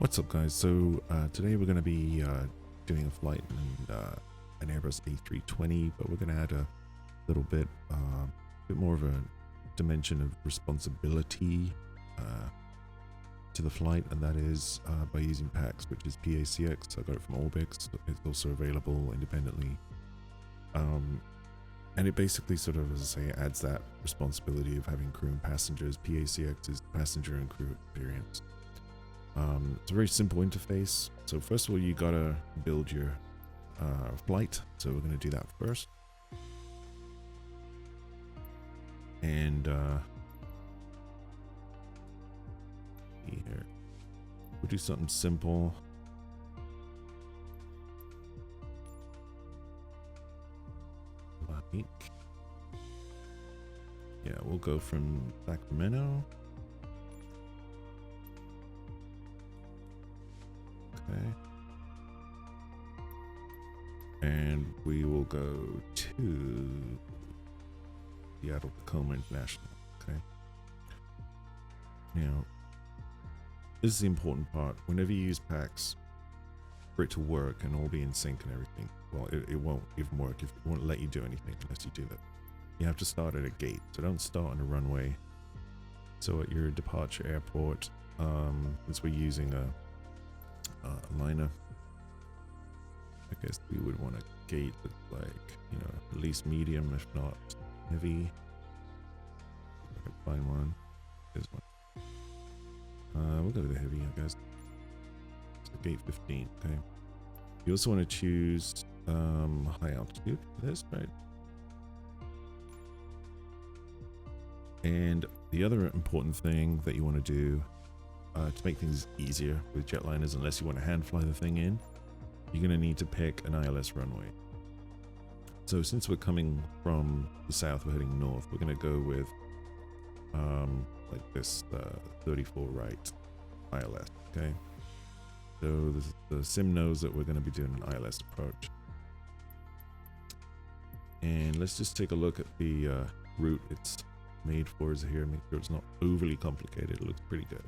What's up, guys? So today we're going to be doing a flight in an Airbus A320, but we're going to add a little bit more of a dimension of responsibility to the flight, and that is by using PACX, which is PACX. I got it from Orbix. It's also available independently, and it basically sort of, as I say, adds that responsibility of having crew and passengers. PACX is passenger and crew experience. It's a very simple interface. So first of all, you gotta build your flight. So we're gonna do that first. And here, we'll do something simple. Like, yeah, we'll go from Sacramento. Okay. And we will go to Seattle-Tacoma Intl. Okay. Now, this is the important part. Whenever you use PACX, for it to work and all be in sync and everything, well, it won't even work. It won't let you do anything unless you do that. You have to start at a gate. So don't start on a runway. So at your departure airport, since we're using a liner, I guess we would want a gate that's like, you know, at least medium, if not heavy. I can find one. There's one. We'll go with the heavy, I guess. So gate 15. Okay. You also want to choose high altitude for this, right? And the other important thing that you want to do to make things easier with jetliners, unless you want to hand fly the thing in, you're going to need to pick an ILS runway. So since we're coming from the south, we're heading north, we're going to go with like this 34 right ILS. Okay, so the sim knows that we're going to be doing an ILS approach. And let's just take a look at the route it's made for us here. Make sure it's not overly complicated. It looks pretty good.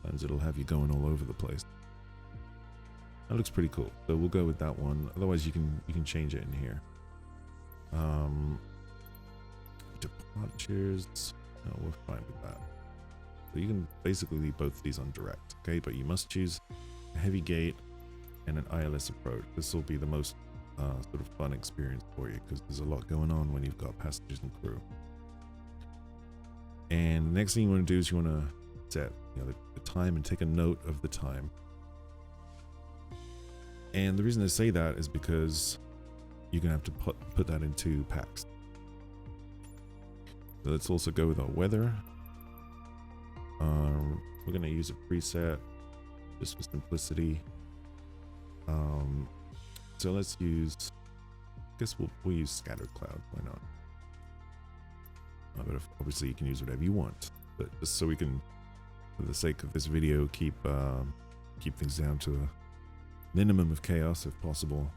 Sometimes it'll have you going all over the place. That looks pretty cool. So we'll go with that one. Otherwise, you can change it in here. Departures. No, we're fine with that. So you can basically leave both of these on direct, okay? But you must choose a heavy gate and an ILS approach. This will be the most sort of fun experience for you, because there's a lot going on when you've got passengers and crew. And the next thing you want to do is you want to set, you know, the time and take a note of the time. And the reason I say that is because you're gonna have to put that into PACX. So let's also go with our weather. We're gonna use a preset just for simplicity. So let's use, I guess we'll use scattered cloud. Why not? But obviously you can use whatever you want, but just so we can, for the sake of this video, keep things down to a minimum of chaos if possible.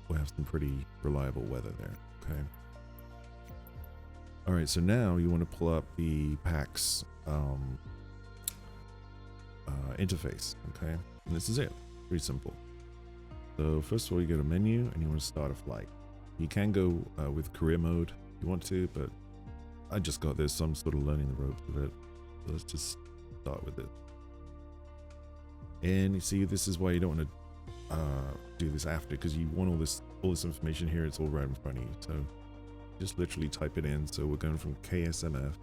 We'll have some pretty reliable weather there. Okay. All right. So now you want to pull up the PACX interface. Okay. And this is it. Pretty simple. So first of all, you go to menu and you want to start a flight. You can go with career mode if you want to, but I just got this, so I'm sort of learning the ropes of it. So let's just start with it. And you see, this is why you don't want to do this after, because you want all this information here. It's all right in front of you. So just literally type it in. So we're going from KSMF,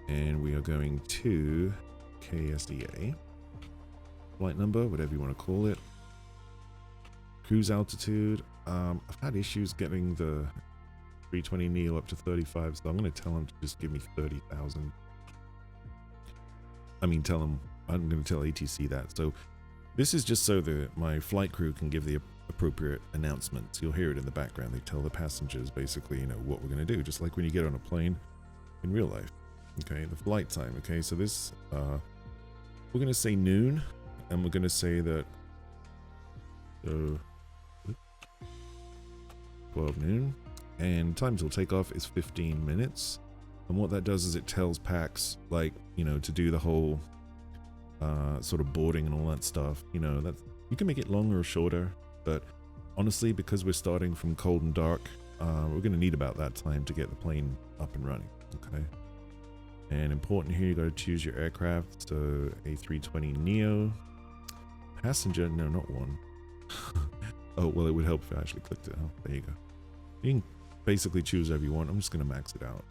and we are going to KSDA. Flight number, whatever you want to call it. Cruise altitude. I've had issues getting the A320neo up to 35, so I'm going to tell them to just give me 30,000. I mean, I'm going to tell ATC that. So this is just so that my flight crew can give the appropriate announcements. You'll hear it in the background. They tell the passengers basically, you know, what we're going to do, just like when you get on a plane in real life. Okay, the flight time. Okay, so this, we're going to say noon, and we're going to say that, so 12 noon, and time till takeoff is 15 minutes. And what that does is it tells PACX, like, you know, to do the whole sort of boarding and all that stuff. You know, that you can make it longer or shorter, but honestly, because we're starting from cold and dark, we're going to need about that time to get the plane up and running. Okay. And important here, you got to choose your aircraft. So A320neo, passenger. No, not one. Oh, well, it would help if I actually clicked it. Oh, there you go. You can basically choose whatever you want. I'm just going to max it out.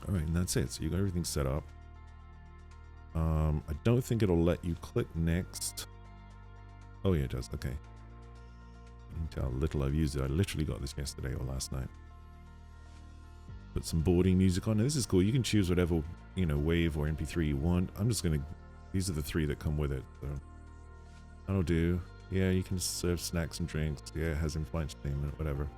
All right, and that's it. So you got everything set up. I don't think it'll let you click next. Oh yeah, it does. Okay. You can tell how little I've used it. I literally got this yesterday or last night. Put some boarding music on. Now, this is cool. You can choose whatever, you know, wave or MP3 you want. I'm just gonna. These are the 3 that come with it. So that'll do. Yeah, you can serve snacks and drinks. Yeah, it has in-flight entertainment, whatever.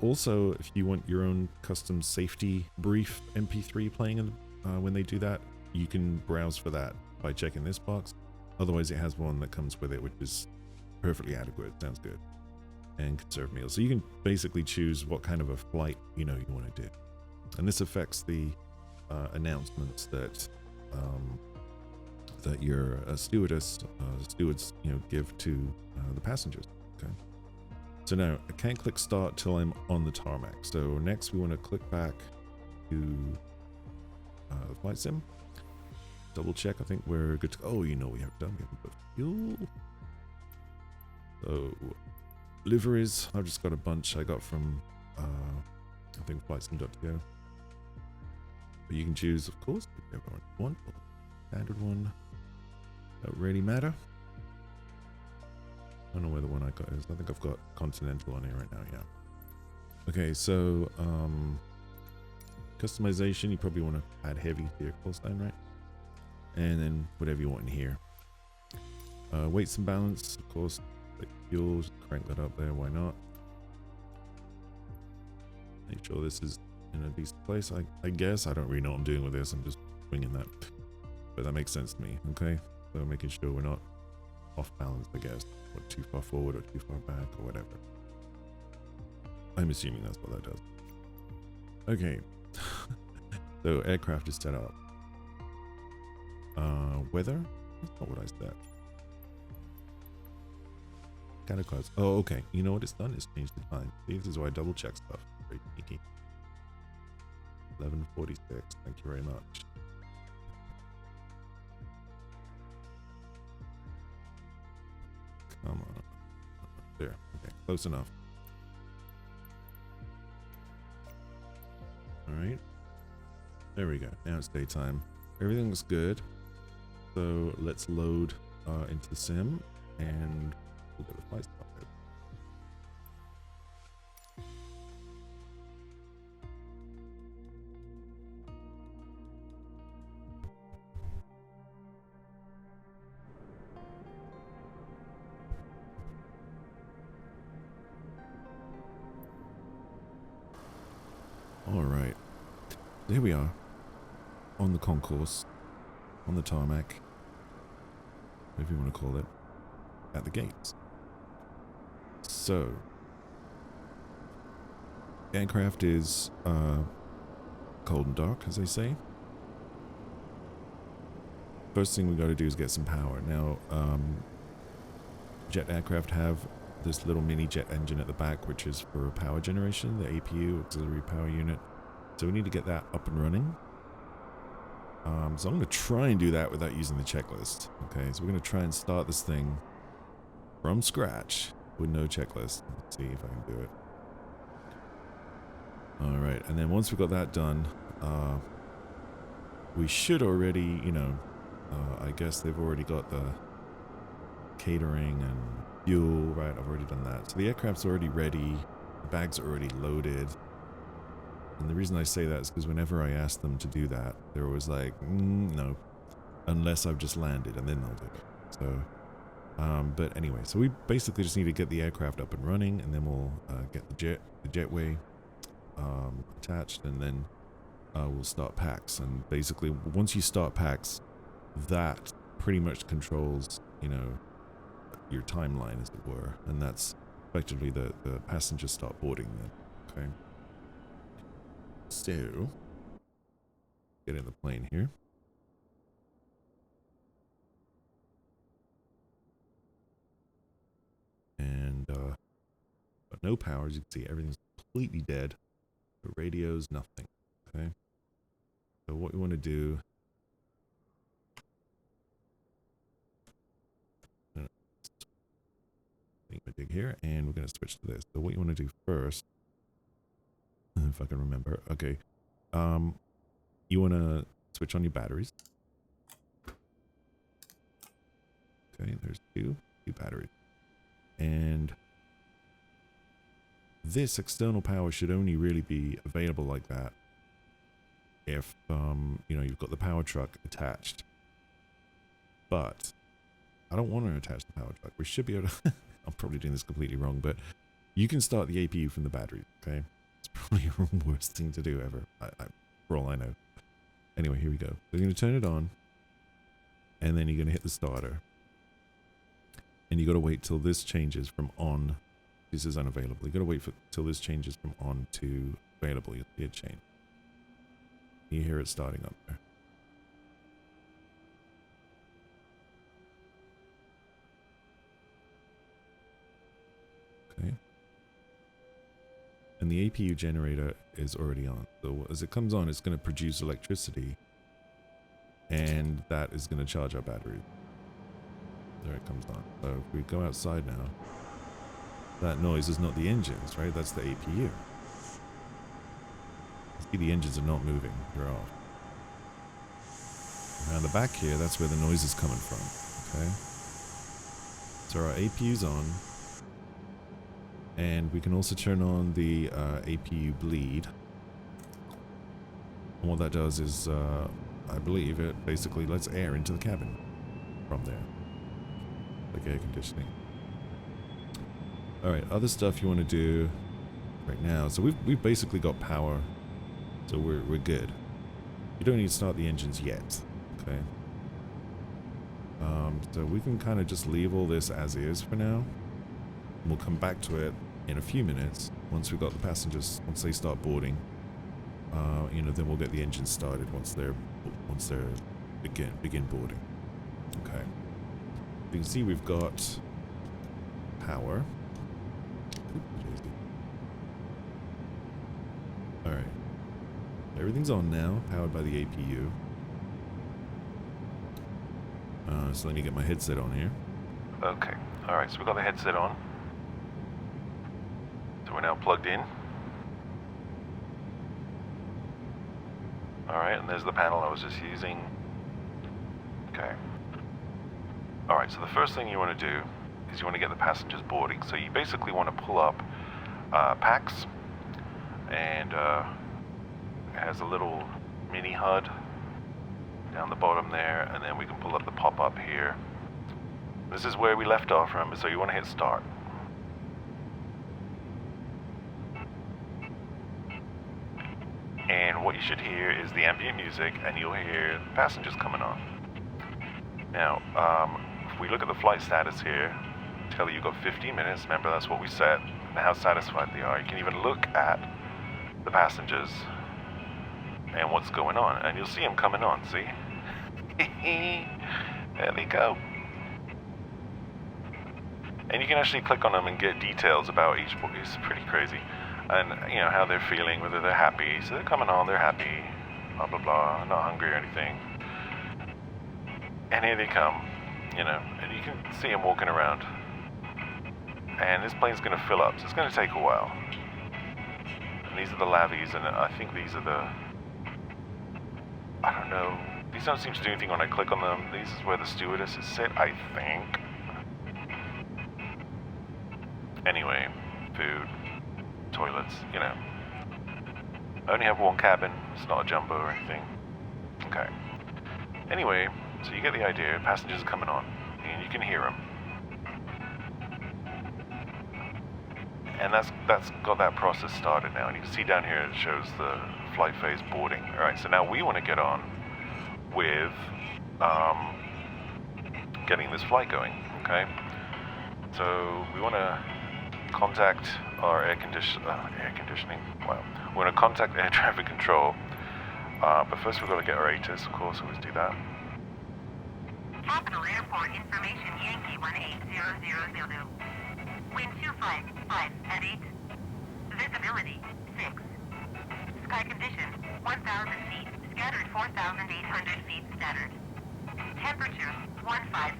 Also, if you want your own custom safety brief MP3 playing when they do that, you can browse for that by checking this box. Otherwise, it has one that comes with it, which is perfectly adequate. Sounds good. And can serve meals. So you can basically choose what kind of a flight you want to do. And this affects the announcements that that your stewards give to the passengers. Okay. So now I can't click start till I'm on the tarmac. So next we want to click back to the flight sim. Double check. I think we're good to go. Oh, you know we have done. We haven't put fuel. So liveries. I've just got a bunch I got from I think flightsim.to. But you can choose, of course, whichever one you want. Standard one. Don't really matter. I don't know where the one I got is. I think I've got Continental on here right now, yeah. Okay, so customization, you probably want to add heavy to your call sign, right? And then whatever you want in here. Weights and balance, of course, like fuel, just crank that up there, why not? Make sure this is in a decent place, I guess. I don't really know what I'm doing with this, I'm just winging that. But that makes sense to me, okay? So making sure we're not off balance, I guess, or too far forward or too far back or whatever. I'm assuming that's what that does. Okay. So aircraft is set up. Weather? That's not what I said. Kind of close. Oh, okay. You know what it's done? It's changed the time. See, this is why I double check stuff. Very sneaky. 11:46. Thank you very much. Come on. There. Okay. Close enough. Alright. There we go. Now it's daytime. Everything looks good. So let's load into the sim and we'll get the flight started. All right, there we are on the concourse, on the tarmac, whatever you want to call it, at the gates. So, aircraft is cold and dark, as they say. First thing we got to do is get some power. Now, jet aircraft have this little mini jet engine at the back, which is for power generation, the APU, auxiliary power unit. So we need to get that up and running. So I'm going to try and do that without using the checklist. Okay, so we're going to try and start this thing from scratch with no checklist. Let's see if I can do it. All right, and then once we've got that done, we should already, I guess they've already got the catering and fuel, right? I've already done that. So the aircraft's already ready. The bags are already loaded. And the reason I say that is because whenever I ask them to do that, they're always like, no, unless I've just landed, and then they'll do it. So, but anyway, so we basically just need to get the aircraft up and running, and then we'll get the jetway attached, and then we'll start PACX. And basically, once you start PACX, that pretty much controls, your timeline, as it were, and that's effectively the passengers start boarding then. Okay. So, get in the plane here. And, but no power, as you can see, everything's completely dead. The radio's nothing, okay? So what we want to do, dig here, and we're going to switch to this. So what you want to do first, if I can remember, okay, you want to switch on your batteries. Okay, there's two batteries. And this external power should only really be available like that if, you know, you've got the power truck attached. But I don't want to attach the power truck. We should be able to... I'm probably doing this completely wrong, but you can start the APU from the battery, okay? It's probably the worst thing to do ever, for all I know. Anyway, here we go. So you're going to turn it on, and then you're going to hit the starter. And you got to wait till this changes from on. This is unavailable. You got to wait till this changes from on to available. You'll see it change. You hear it starting up there. Okay. And the APU generator is already on. So as it comes on, it's going to produce electricity. And that is going to charge our battery. There it comes on. So if we go outside now, that noise is not the engines, right? That's the APU. See, the engines are not moving. They're off. Around the back here, that's where the noise is coming from. Okay. So our APU's on. And we can also turn on the APU bleed. And what that does is, I believe, it basically lets air into the cabin from there. Like air conditioning. Alright, other stuff you want to do right now. So we've basically got power. So we're good. You don't need to start the engines yet. Okay. So we can kind of just leave all this as is for now. And we'll come back to it in a few minutes once we've got the passengers, once they start boarding. You know, then we'll get the engines started once they're begin boarding. Okay. You can see we've got power. Alright. Everything's on now, powered by the APU. So let me get my headset on here. Okay. Alright, so we've got the headset on. So we're now plugged in. Alright, and there's the panel I was just using. Okay. Alright, so the first thing you want to do is you want to get the passengers boarding. So you basically want to pull up PACX, and it has a little mini HUD down the bottom there, and then we can pull up the pop-up here. This is where we left off, remember, so you want to hit start. And what you should hear is the ambient music, and you'll hear passengers coming on. Now, if we look at the flight status here, tell you you've got 15 minutes, remember that's what we set, and how satisfied they are. You can even look at the passengers and what's going on, and you'll see them coming on, see? There they go. And you can actually click on them and get details about each book. It's pretty crazy. And, you know, how they're feeling, whether they're happy. So they're coming on, they're happy, blah, blah, blah, not hungry or anything. And here they come, you know, and you can see them walking around. And this plane's going to fill up, so it's going to take a while. And these are the lavies, and I think these are the... I don't know. These don't seem to do anything when I click on them. This is where the stewardesses sit, I think. Anyway, food, toilets, you know. I only have one cabin. It's not a jumbo or anything. Okay. Anyway, so you get the idea. Passengers are coming on, and you can hear them. And that's got that process started now. And you can see down here it shows the flight phase boarding. All right, so now we want to get on with getting this flight going, okay? So we want to contact our air conditioning. Wow. We're going to contact air traffic control. But first we've got to get our ATIS, of course, so let's do that. Capital Airport Information Yankee 18000. Wind 255 at 8. Visibility 6. Sky condition 1,000 feet. Scattered 4,800 feet scattered. Temperature 15.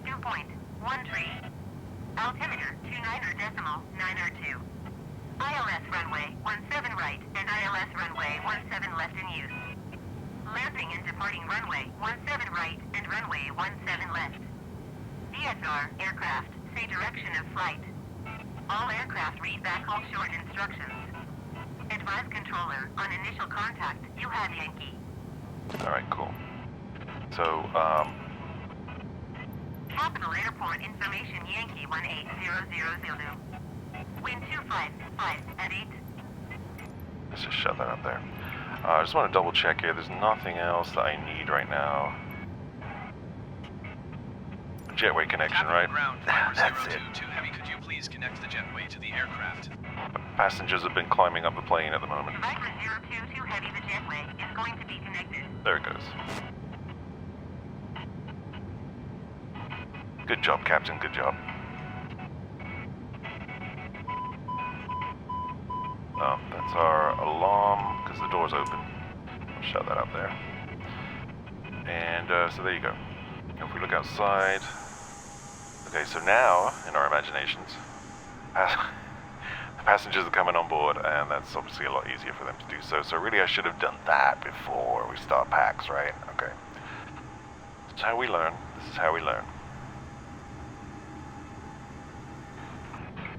Dew point 13. Altimeter 29.902. ILS runway 17 right and ILS runway 17 left in use. Landing and departing runway 17 right and runway 17 left. DSR aircraft, say direction of flight. All aircraft read back hold short instructions. Advise controller on initial contact, you have Yankee. Alright, cool. So, Capital Airport Information Yankee 18000. Wind 255 at 8. let's just shut that up there. I just want to double check here. There's nothing else that I need right now. Jetway connection, right? Ground, That's it. 022 Heavy, could you please connect the jetway to the aircraft? Passengers have been climbing up the plane at the moment. Viper 022 Heavy, the jetway is going to be connected. There it goes. Good job, Captain. Good job. Oh, that's our alarm, because the door's open. I'll shut that up there. And so there you go. If we look outside... Okay, so now, in our imaginations, the passengers are coming on board, and that's obviously a lot easier for them to do so. So really I should have done that before we start PACX, right? Okay. This is how we learn. This is how we learn.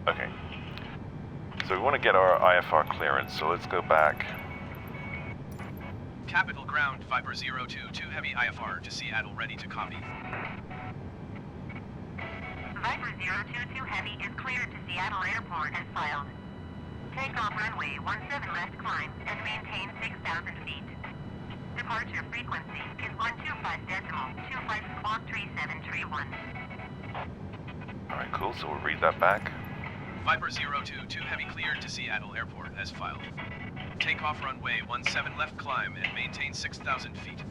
Okay. So we want to get our IFR clearance, so let's go back. Capital Ground, Viper 022 Heavy IFR to Seattle, ready to copy. Viper 022 Heavy is cleared to Seattle Airport as filed. Takeoff runway 17 left climb and maintain 6,000 feet. Departure frequency is 125.25 squawk 3731. Alright, cool, so we'll read that back. Viper 022 Heavy cleared to Seattle Airport as filed. Takeoff runway 17 left climb and maintain 6,000 feet.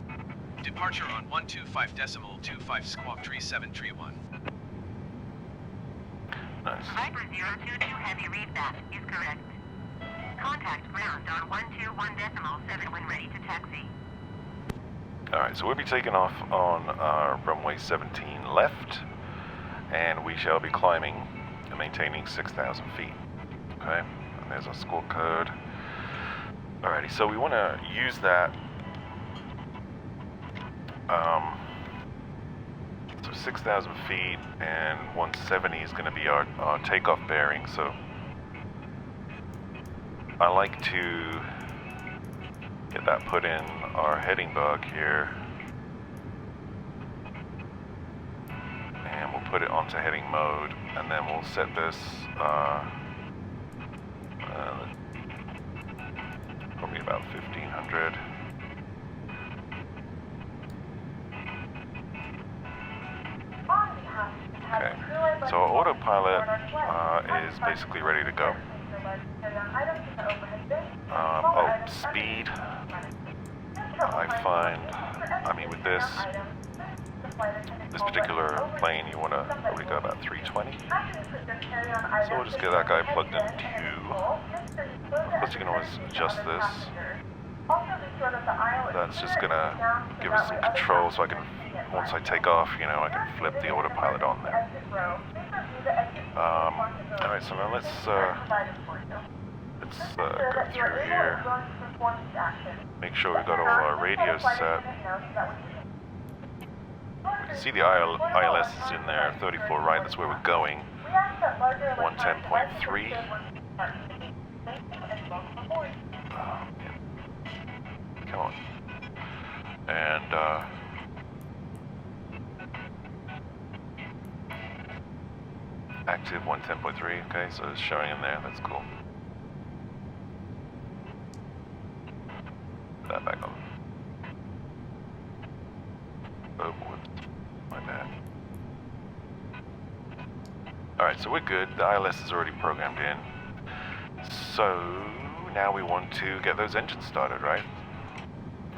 Departure on 125.25 squawk 3731. Nice. Viper 022 Heavy readback is correct. Contact ground on 121.7 when ready to taxi. Alright, so we'll be taking off on runway 17 left, and we shall be climbing and maintaining 6,000 feet. Okay, and there's our score code. Alrighty, so we want to use that. So 6,000 feet and 170 is going to be our takeoff bearing. So I like to get that put in our heading bug here, and we'll put it onto heading mode, and then we'll set this probably about 1,500. Okay, so our autopilot is basically ready to go. Speed, I find, with this particular plane, you want to probably go about 320. So we'll just get that guy plugged into. Of course, you can always adjust this. That's just going to give us some control, so I can, once I take off, I can flip the autopilot on there. Alright, so now let's go through here. Make sure we've got all our radios set. You can see the ILS is in there, 34 right, that's where we're going. 110.3. Come on. And active 110.3, okay, so it's showing in there, that's cool. Put that back on. Oh, whoops, my bad. Alright, so we're good, the ILS is already programmed in. So now we want to get those engines started, right?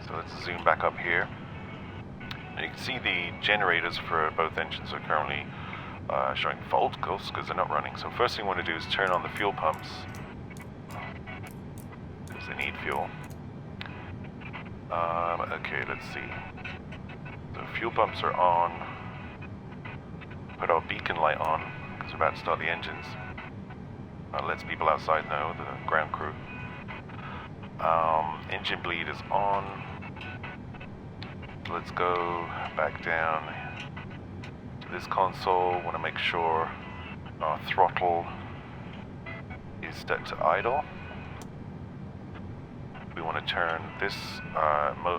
So let's zoom back up here. And you can see the generators for both engines are currently showing fault, of course, because they're not running. So first thing we want to do is turn on the fuel pumps, because they need fuel. Okay, let's see. The fuel pumps are on. Put our beacon light on, because we're about to start the engines. Lets people outside know, the ground crew. Engine bleed is on. So let's go back down to this console. Want to make sure our throttle is set to idle. We want to turn this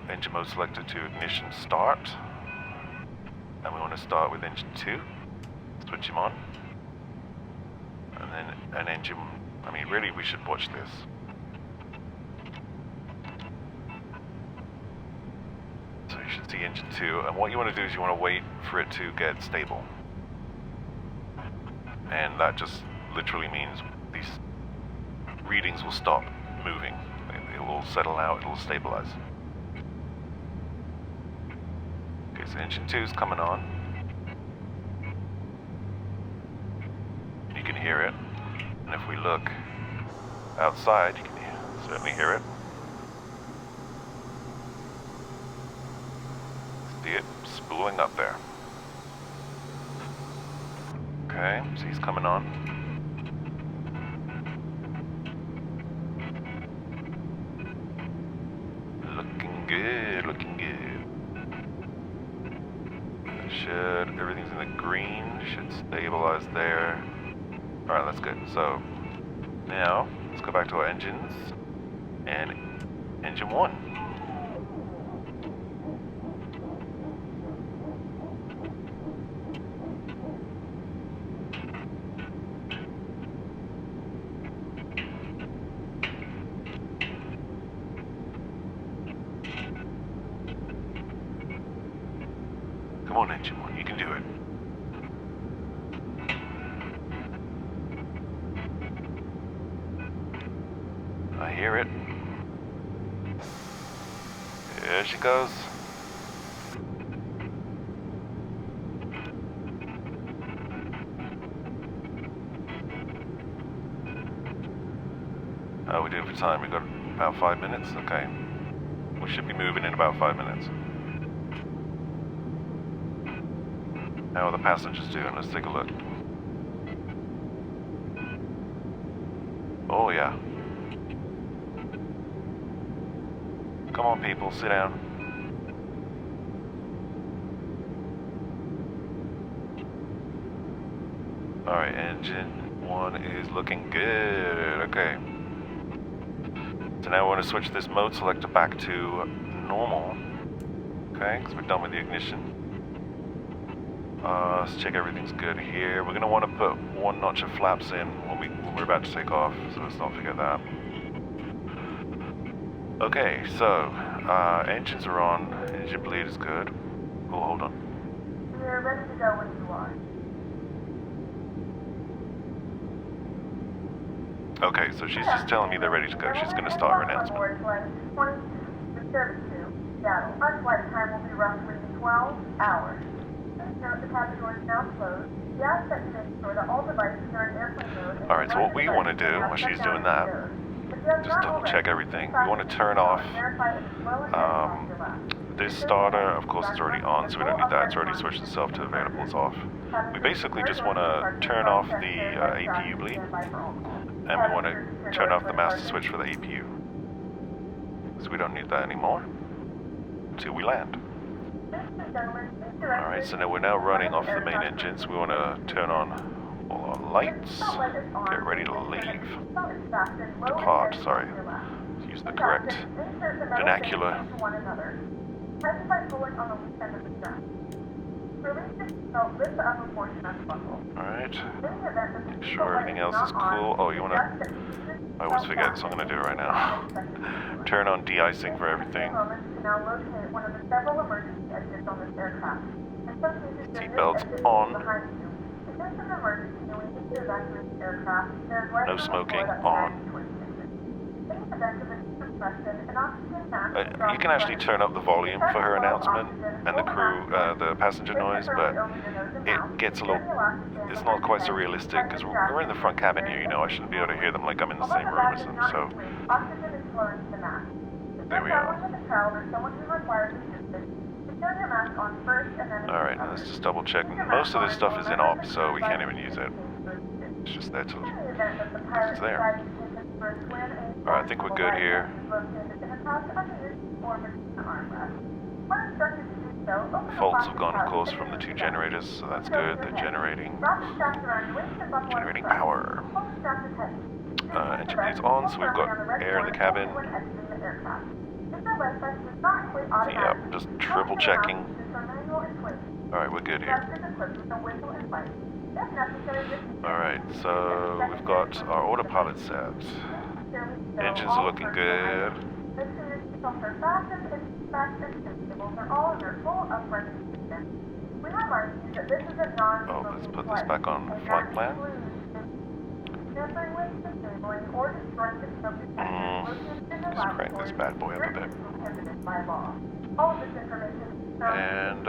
engine mode selector to ignition start. And we want to start with engine 2. Switch him on. And then an engine, I mean really we should watch this. So you should see engine 2, and what you want to do is you want to wait for it to get stable. And that just literally means these readings will stop moving. It will settle out, it will stabilize. Okay, so engine 2 is coming on. You can hear it, and if we look outside, you can certainly hear it. See it spooling up there. Okay, so he's coming on. Looking good, looking good. Everything's in the green, should stabilize there. Alright, that's good. So, now, let's go back to our engines, and engine 1. Come on, engine 1, you can do it. I hear it. There she goes. How are we doing for time? We got about 5 minutes? Okay. We should be moving in about 5 minutes. How are the passengers doing? Let's take a look. Oh yeah. Come on people, sit down. Alright, engine 1 is looking good. Okay. So now we want to switch this mode selector back to normal. Okay, because we're done with the ignition. Let's check everything's good here. We're going to want to put 1 notch of flaps in when we're about to take off, so let's not forget that. Okay, so engines are on, engine bleed is good. Oh, hold on. We're ready to go when you are. Okay, so she's just telling me they're ready to go. She's going to start her announcement. Seattle. Our flight time will be roughly 12 hours. Please note the cabin doors now closed. We ask that you make sure that all devices are in airplane mode. Alright, so what we want to do while she's doing that, just double check everything. We want to turn off this starter. Of course it's already on, so we don't need that. It's already switched itself to available as off. We basically just want to turn off the APU bleed, and we want to turn off the master switch for the APU, so we don't need that anymore until we land. Alright, so now we're running off the main engines. We want to turn on all our lights, get ready to leave. Depart, sorry. Use the correct vernacular. Alright. Make sure everything else is cool. Oh, you want to... I always forget, so I'm going to do it right now. Turn on de-icing for everything. Seatbelts on. No smoking on. You can actually turn up the volume for her announcement and the crew, the passenger noise, but it gets a little, it's not quite so realistic because we're in the front cabin here, you know, I shouldn't be able to hear them like I'm in the same room as them, so there we are. Alright, let's just double check. Most of this stuff is in ops, so we can't even use it. It's just there till it's there. Alright, I think we're good here. The faults have gone, of course, from the two generators, so that's good. They're generating power. Engine bleed's on, so we've got air in the cabin. Yep, just triple checking. Alright, we're good here. Alright, so we've got our autopilot set. Engines are looking good. Oh, let's put this back on flight plan. Let's crank this bad boy up a bit. And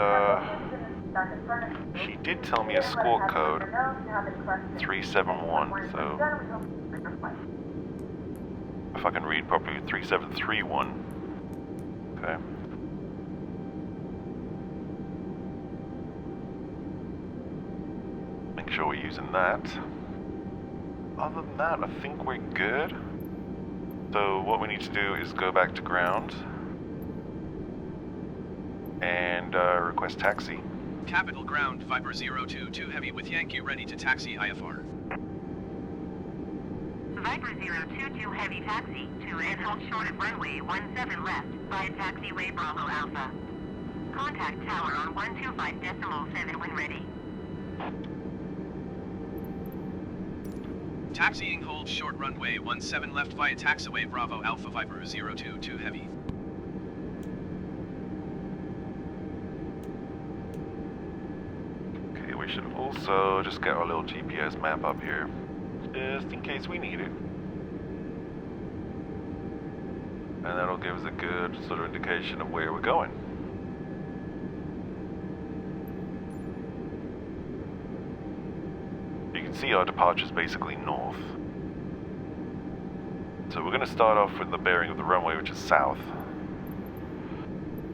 she did tell me a score code, 371, so if I can read properly, 3731. Okay. Make sure we're using that. Other than that, I think we're good. So what we need to do is go back to ground and request taxi. Capital Ground, Viper 022 Heavy with Yankee ready to taxi IFR. Viper 022 Heavy taxi to and hold short at runway 17 left via taxiway Bravo Alpha. Contact tower on 125.7 when ready. Taxiing hold short runway 17 left via taxiway Bravo Alpha Viper 022 Heavy. Okay, we should also just get our little GPS map up here, just in case we need it. And that'll give us a good sort of indication of where we're going. You can see our departure is basically north. So we're going to start off with the bearing of the runway, which is south.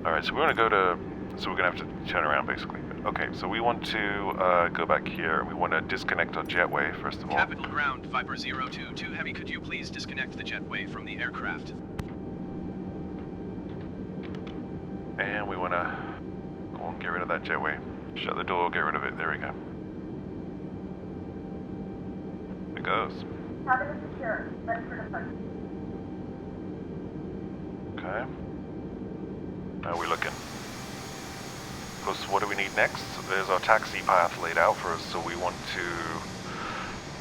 Alright, so we're going to go to, so we're going to have to turn around basically. Okay, so we want to go back here. We want to disconnect our jetway first of all. Capital Ground, Viper 022 Heavy, could you please disconnect the jetway from the aircraft? And we want to go on, get rid of that jetway. Shut the door, get rid of it. There we go. It goes. Cabin is secure. Ready for departure. Okay. How are we looking? Of course, what do we need next? There's our taxi path laid out for us, so we want to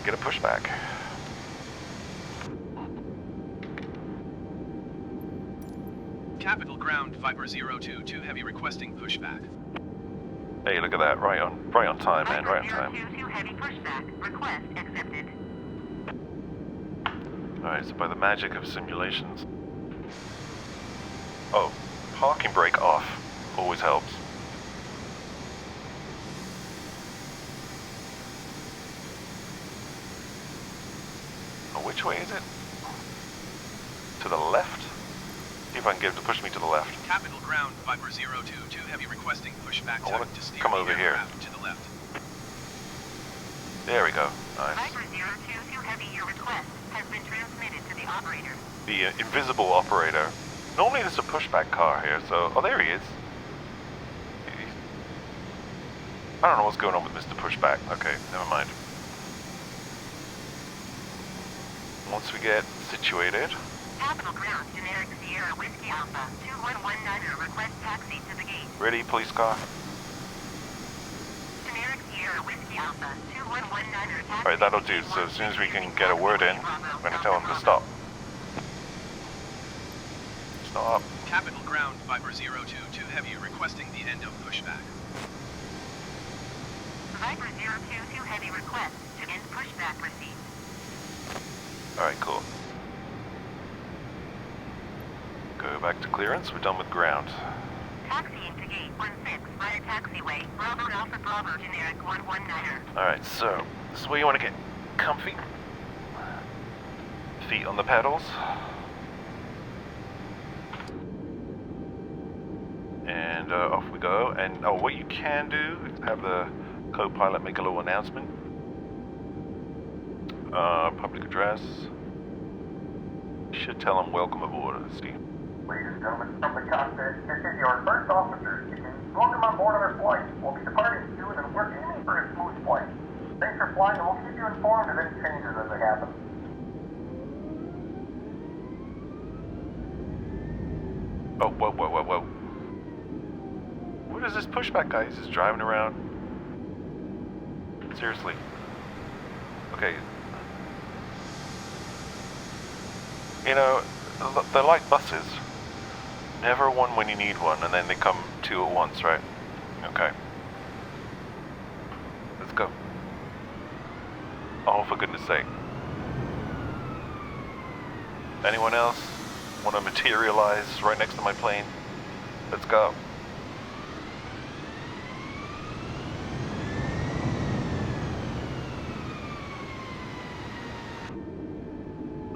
get a pushback. Capital Ground, Viper 022 Heavy requesting pushback. Hey, look at that. Right on time, man. Right on time. Viper 022 Heavy pushback. Request accepted. Alright, so by the magic of simulations. Oh, parking brake off. Always helps. Oh, which way is it? To the left? See if I can get it to push me to the left. Capital Ground, Viper 022 Heavy requesting pushback I want to steer come the over here. aircraft to the left. There we go. Nice. Viper 022 Heavy, your request has been transmitted to the operator. The invisible operator. Normally there's a pushback car here, so... Oh, there he is. I don't know what's going on with Mr. Pushback. Okay, never mind. Once we get situated... Capital Ground, generic Sierra Whiskey Alpha, 2119er, request taxi to the gate. Ready, police car? Generic Sierra Whiskey Alpha, 2119er, taxi. Alright, that'll do. So as soon as we can get a word in, I'm going to tell him to stop. Stop. Capital Ground, Viper 022 Heavy requesting the end of pushback. Viper 022 Heavy request to end pushback received. Alright, cool. back to clearance. We're done with ground. Taxiing to gate 16, via taxiway, Bravo Alpha Bravo generic 119er. Alright, so this is where you want to get comfy. Feet on the pedals. And off we go. And what you can do is have the co-pilot make a little announcement. Public address. Should tell them welcome aboard. Let's see. Ladies and gentlemen, from the cockpit, this is your first officer speaking. Welcome on board our flight. We'll be departing soon and we're aiming for a smooth flight. Thanks for flying and we'll keep you informed of any changes as they happen. Oh, whoa. What is this pushback guy? He's just driving around. Seriously. Okay. You know, they're like buses. Never one when you need one, and then they come two at once, right? Okay. Let's go. Oh, for goodness sake. Anyone else want to materialize right next to my plane? Let's go.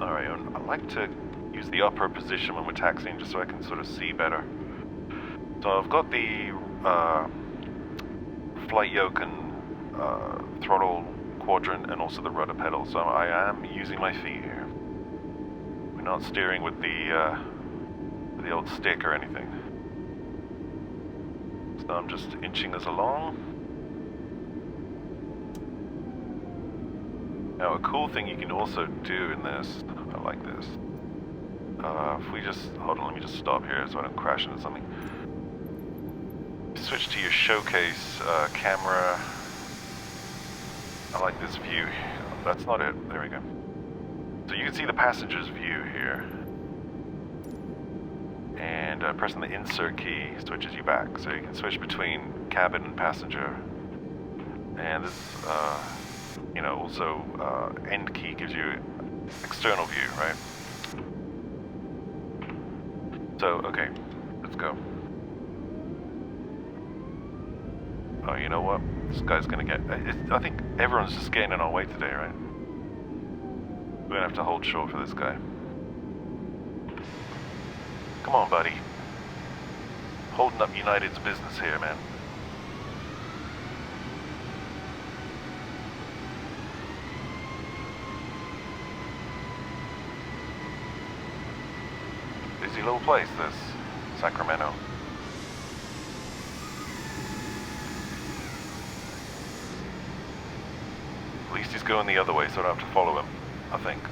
Alright, I like to use the upper position when we're taxiing just so I can sort of see better. So I've got the flight yoke and throttle quadrant and also the rudder pedal, so I am using my feet here. We're not steering with the old stick or anything. So I'm just inching us along. Now a cool thing you can also do in this, I like this. If we just, hold on, let me just stop here so I don't crash into something. Switch to your showcase camera. I like this view. That's not it, there we go. So you can see the passenger's view here. And pressing the insert key switches you back. So you can switch between cabin and passenger. And this, you know, also end key gives you external view, right? So, okay, let's go. Oh, you know what? This guy's gonna get... I think everyone's just getting in our way today, right? We're gonna have to hold short for this guy. Come on, buddy. Holding up United's business here, man. Busy little place, this Sacramento. At least he's going the other way, so I don't have to follow him, I think.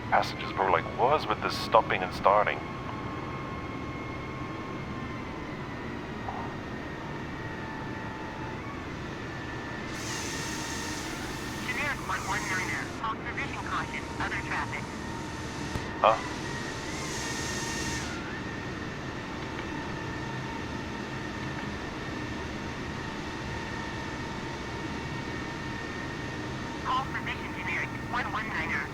Passengers probably like, what is with this stopping and starting? Generic 119er, hold position caution, other traffic. Huh? Hold position generic 119er.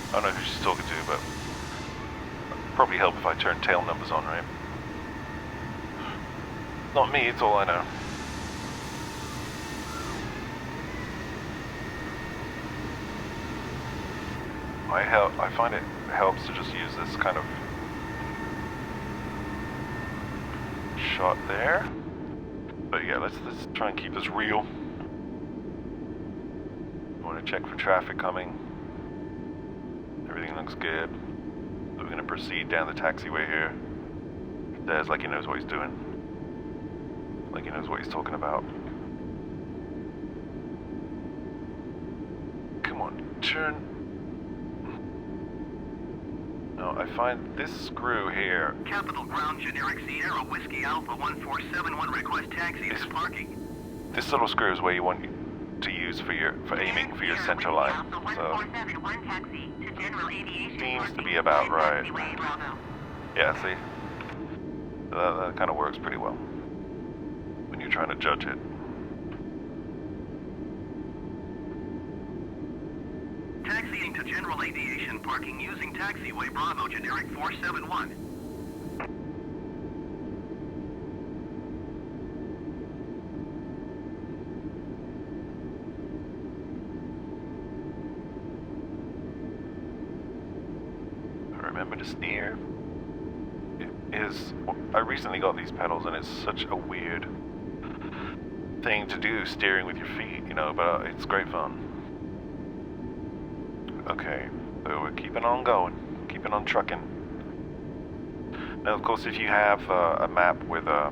I don't know who she's talking to, but probably help if I turn tail numbers on, right? Not me, it's all I know. I find it helps to just use this kind of shot there. But yeah, let's try and keep this real. I want to check for traffic coming. Everything looks good. So we're going to proceed down the taxiway here. There's like he knows what he's doing. Like he knows what he's talking about. Come on, turn. No, I find this screw here. Capital Ground Generic Sierra Whiskey Alpha 1471 request taxi to parking. This little screw is where you want to use for aiming for your center line. So seems to be about right. Yeah, see, that kind of works pretty well when you're trying to judge it. general aviation parking using taxiway Bravo generic 471. Remember to steer. I recently got these pedals and it's such a weird thing to do, steering with your feet, you know, but it's great fun. Okay, so we're keeping on going, keeping on trucking. Now, of course, if you have a map with a,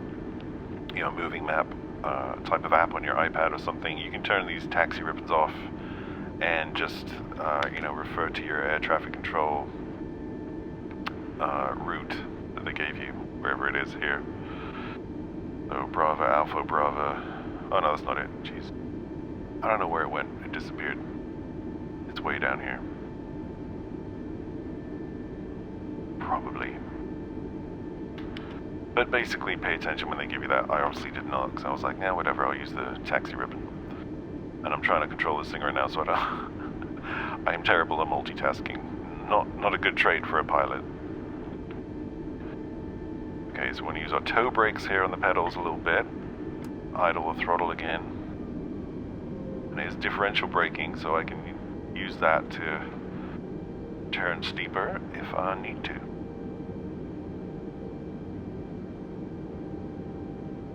moving map type of app on your iPad or something, you can turn these taxi ribbons off and just, refer to your air traffic control route that they gave you, wherever it is here. So Bravo, Alpha, Bravo. Oh no, that's not it. Jeez. I don't know where it went. It disappeared. It's way down here. Probably. But basically, pay attention when they give you that. I obviously did not, because I was like, nah, whatever, I'll use the taxi ribbon. And I'm trying to control this thing right now, so I don't... I am terrible at multitasking. Not a good trait for a pilot. Okay, so we're going to use our toe brakes here on the pedals a little bit. Idle the throttle again. And it's differential braking, so I can use that to turn steeper if I need to.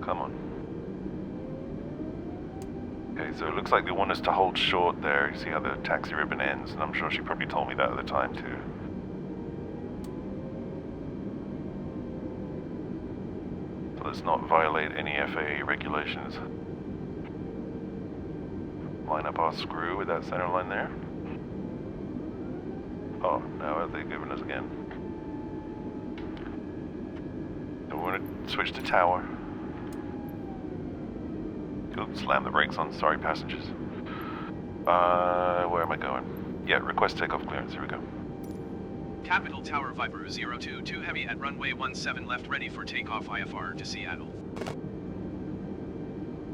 Come on. Okay, so it looks like they want us to hold short there. You see how the taxi ribbon ends, and I'm sure she probably told me that at the time too. Let's not violate any FAA regulations. Line up our screw with that center line there. Oh, now are they giving us again? So we're going to switch to tower. Oops, slam the brakes on. Sorry, passengers. Where am I going? Yeah, request takeoff clearance. Here we go. Capital Tower Viper 022 heavy at runway 17 left, ready for takeoff IFR to Seattle.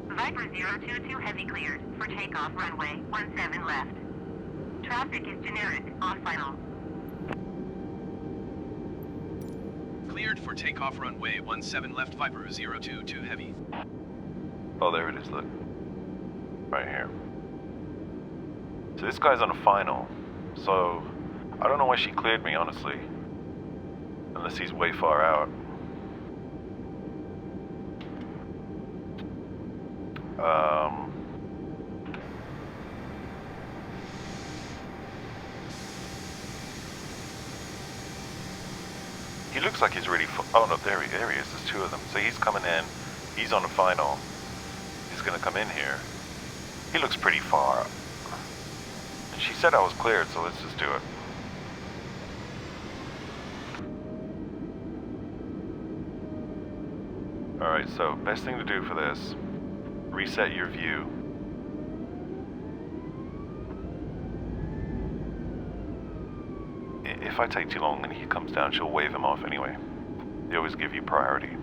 Viper 022 heavy cleared for takeoff runway 17 left. Traffic is generic, on final. Cleared for takeoff runway 17 left, Viper 022 heavy. Oh, there it is, look. Right here. So this guy's on a final, so I don't know why she cleared me, honestly. Unless he's way far out. He looks like he's really... Oh, no, there he is. There's two of them. So he's coming in. He's on the final. He's going to come in here. He looks pretty far. And she said I was cleared, so let's just do it. Alright, so best thing to do for this, reset your view. If I take too long and he comes down, she'll wave him off anyway. They always give you priority.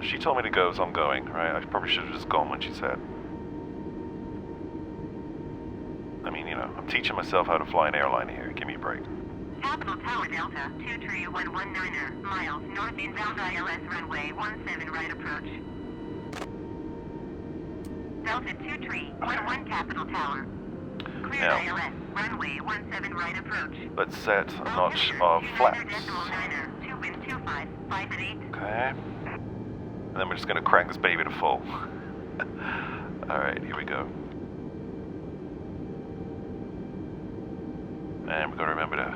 She told me to go, so I'm going, right? I probably should have just gone when she said. I mean, I'm teaching myself how to fly an airline here. Give me a break. Capital Tower Delta 23119er miles north inbound ILS runway 17 right approach. Delta 2311 Capital Tower. Cleared Now, ILS runway 17 right approach. Let's set a notch of flaps. 2 wind 25 5 at 8. Okay. And then we're just going to crank this baby to full. Alright, here we go. And we're going to remember to...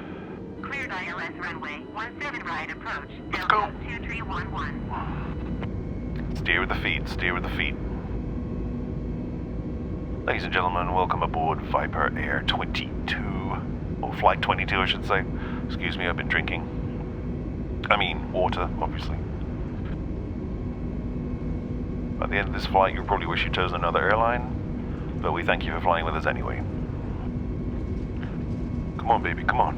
Cleared ILS runway 17 right approach. Let's Delta go. 2311. Steer with the feet, steer with the feet. Ladies and gentlemen, welcome aboard Viper Air 22. Or Flight 22, I should say. Excuse me, I've been drinking. I mean, water, obviously. At the end of this flight, you'll probably wish you chose another airline, but we thank you for flying with us anyway. Come on, baby, come on.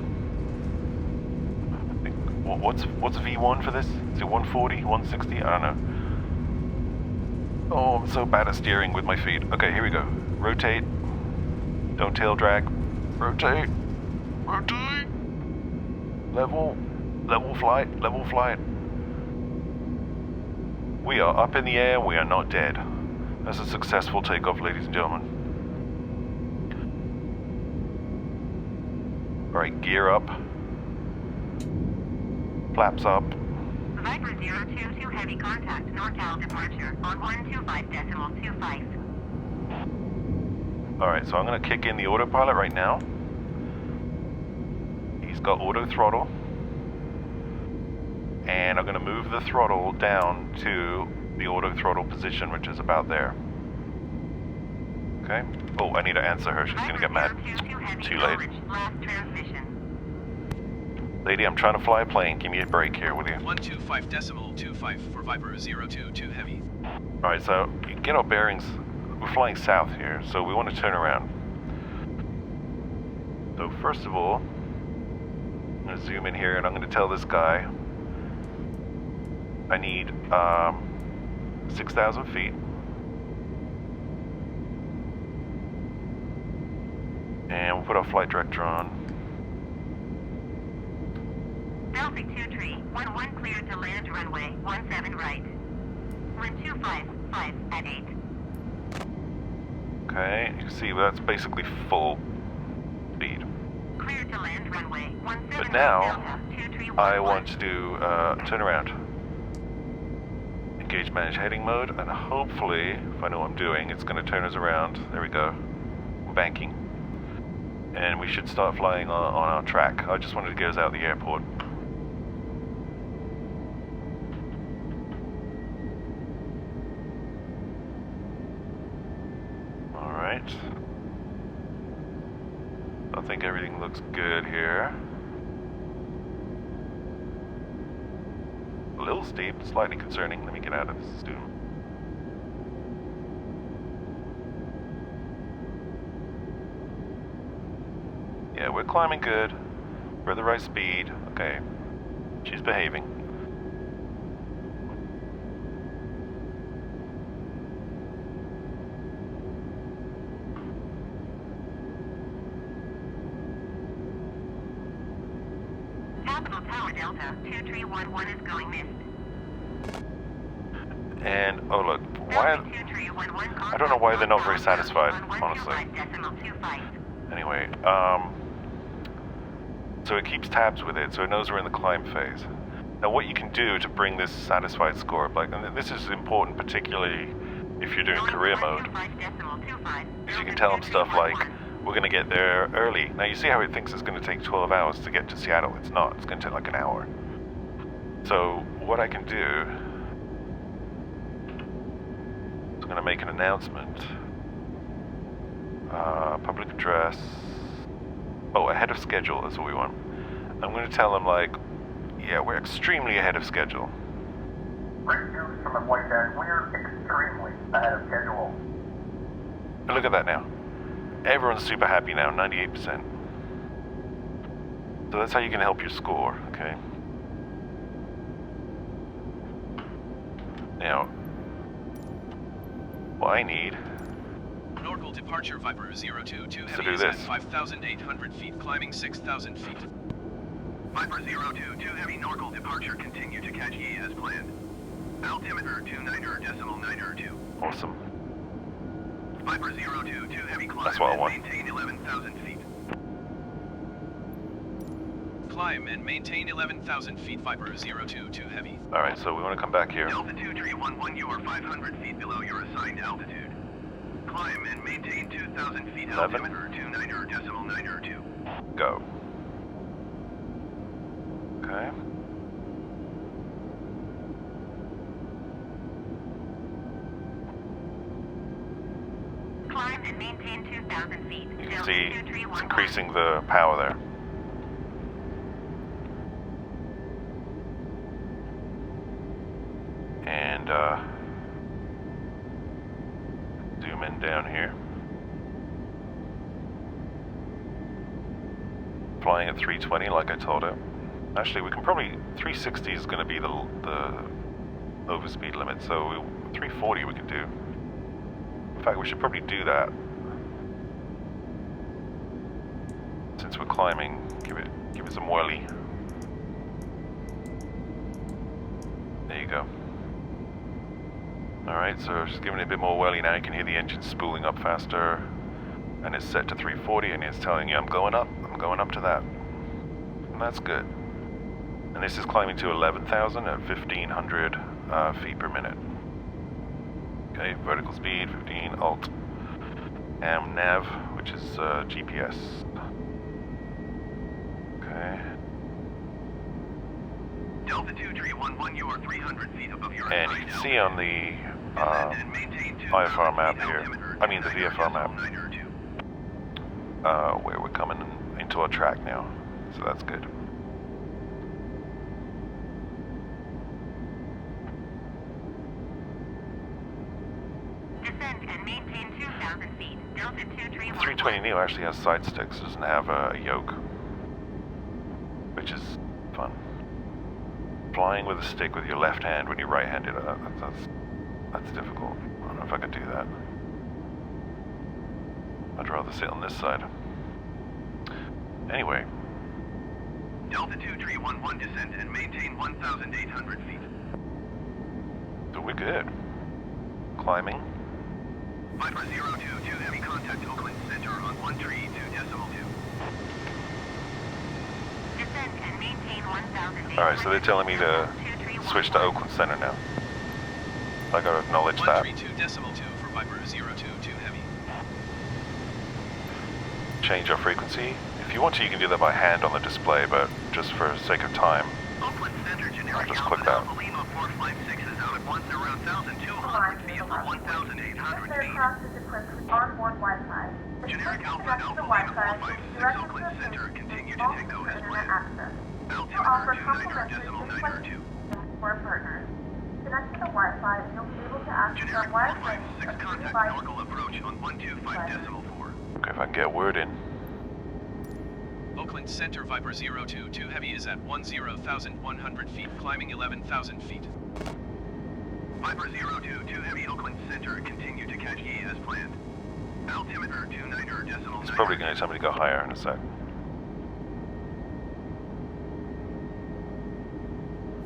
What's V1 for this? Is it 140, 160? I don't know. Oh, I'm so bad at steering with my feet. Okay, here we go. Rotate. Don't tail drag. Rotate. Rotate. Level. Level flight. Level flight. We are up in the air. We are not dead. That's a successful takeoff, ladies and gentlemen. Alright, gear up. Flaps up. Viper 022 heavy contact, NorCal departure on 125.25. Alright, so I'm going to kick in the autopilot right now. He's got auto throttle. And I'm going to move the throttle down to the auto throttle position, which is about there. Okay. Oh, I need to answer her. She's going to get mad. Too late. Last transmission. Lady, I'm trying to fly a plane. Give me a break here, will you? 125.25 for Viper 022 heavy. Alright, so you get our bearings. We're flying south here, so we want to turn around. So first of all, I'm going to zoom in here and I'm going to tell this guy I need 6,000 feet. And we'll put our flight director on. Delphi 2 tree, 11 cleared to land runway, 17 right. Wind 255 at 8. Okay, you can see that's basically full speed. Cleared to land runway, 17 But now, Delta, 2 tree, I 11. want to do turn around. Engage manage heading mode, and hopefully, if I know what I'm doing, it's going to turn us around. There we go. We're banking. And we should start flying on our track. I just wanted to get us out of the airport. Alright. I think everything looks good here. A little steep, slightly concerning. Let me get out of this soon. Yeah, we're climbing good. We're at the right speed. Okay. She's behaving. Capital Tower Delta, 2311 is going missed. And, oh look, why... Delta 2311 I don't know why they're not very contact satisfied, on honestly. 125.25. Anyway, so it keeps tabs with it, so it knows we're in the climb phase. Now what you can do to bring this satisfied score up, like, and this is important particularly if you're doing career mode, is you can tell them stuff like, we're going to get there early. Now you see how it thinks it's going to take 12 hours to get to Seattle. It's not. It's going to take like an hour. So what I can do, I'm going to make an announcement. Public address. Oh, ahead of schedule, that's what we want. I'm going to tell them, like, yeah, we're extremely ahead of schedule. Great news from the flight deck. We're extremely ahead of schedule. And look at that now. Everyone's super happy now, 98%. So that's how you can help your score, okay? Now, what I need Norcal departure Viper 022 to heavy do is at this. 5,800 feet, climbing 6,000 feet. Viper 022 heavy Norcal departure, continue to catch E as planned. Altimeter 29.92. Awesome. Viper 022 heavy climb That's what I and want. maintain 11,000 feet. Climb and maintain 11,000 feet, Viper 022 heavy. Alright, so we want to come back here. Delta 2311, you are 500 feet below your assigned altitude. Climb and maintain 2,000 feet, 11. altimeter 29.92. Go. Okay. Climb and maintain 2,000 feet. You can Delta see 2311. it's increasing the power there. And zoom in down here. Flying at 320 like I told him. Actually, we can probably, 360 is going to be the over speed limit, so 340 we can do. In fact, we should probably do that. Since we're climbing, give it some whirly. There you go. Alright, so just giving it a bit more whirly now. You can hear the engine spooling up faster. And it's set to 340 and it's telling you I'm going up to that. And that's good. And this is climbing to 11,000 at 1,500 feet per minute. Okay, vertical speed, 15, alt. Nav, which is GPS. Okay. Delta 2311, you are 300 feet above your And you can see on the IFR map here, I mean the VFR map, where we're coming into our track now, so that's good. Descend and maintain 2,000 feet. Delta 2311. 320neo actually has side sticks, doesn't have a yoke, which is fun. Flying with a stick with your left hand when you're right-handed, that's difficult. I don't know if I could do that. I'd rather sit on this side. Anyway. Delta 2311, descend and maintain 1,800 feet. So we're good. Climbing. Viper 022, heavy contact Oakland Center on 132.2. Descend and maintain 1,800. Alright, so they're telling me to switch to Oakland Center now. I gotta acknowledge that. 132.2 for Viper 022 heavy. Change our frequency. If you want to, you can do that by hand on the display, but just for sake of time, Oakland Center, generic I'll just click that. Alpha Lima 456 is out at 1,200 feet from 1,800 This feet. aircraft is equipped with onboard Wi-Fi. Generic Alpha Alpha Lima 456 Oakland Center, continue to take out as internet planned. access. We Altimeter offer 29 complimentary decimal in-flight 902. for our partners. Connect to the Wi-Fi and you'll be able to access our Generic wide 456 range of contact devices. Norcal approach on 125.4. okay, if I can get a word in. Oakland Center Viper 022 heavy is at 10,100 feet, climbing 11,000 feet. Viper 022 heavy Oakland Center, continue to catch E as planned. Altimeter 29 decimal 9. It's probably going to tell me to go higher in a sec.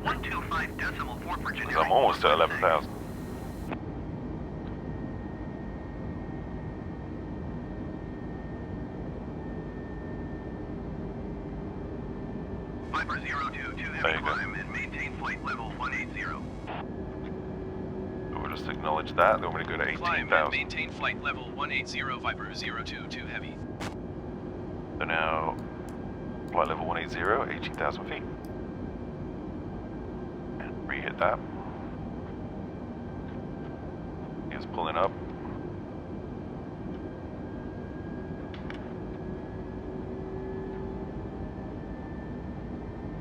125.4 for generic. Because I'm almost at 11,000. Viper 022 There heavy you go. climb and maintain flight level 180. So we'll just acknowledge that. Then we're going to go to Climb and 18,000. maintain flight level 180 Viper 022 heavy. So now, flight level 180, 18,000 feet. And re-hit that. It's pulling up.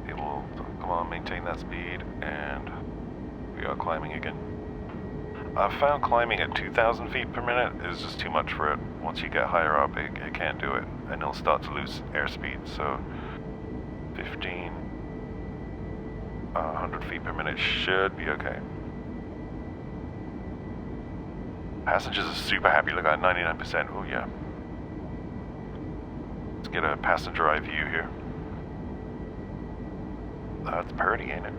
It will come on, maintain that speed, and we are climbing again. I've found climbing at 2,000 feet per minute is just too much for it. Once you get higher up, it can't do it, and it'll start to lose airspeed. So 100 feet per minute should be okay. Passengers are super happy. Look at 99%. Oh yeah. Let's get a passenger eye view here. That's pretty, ain't it?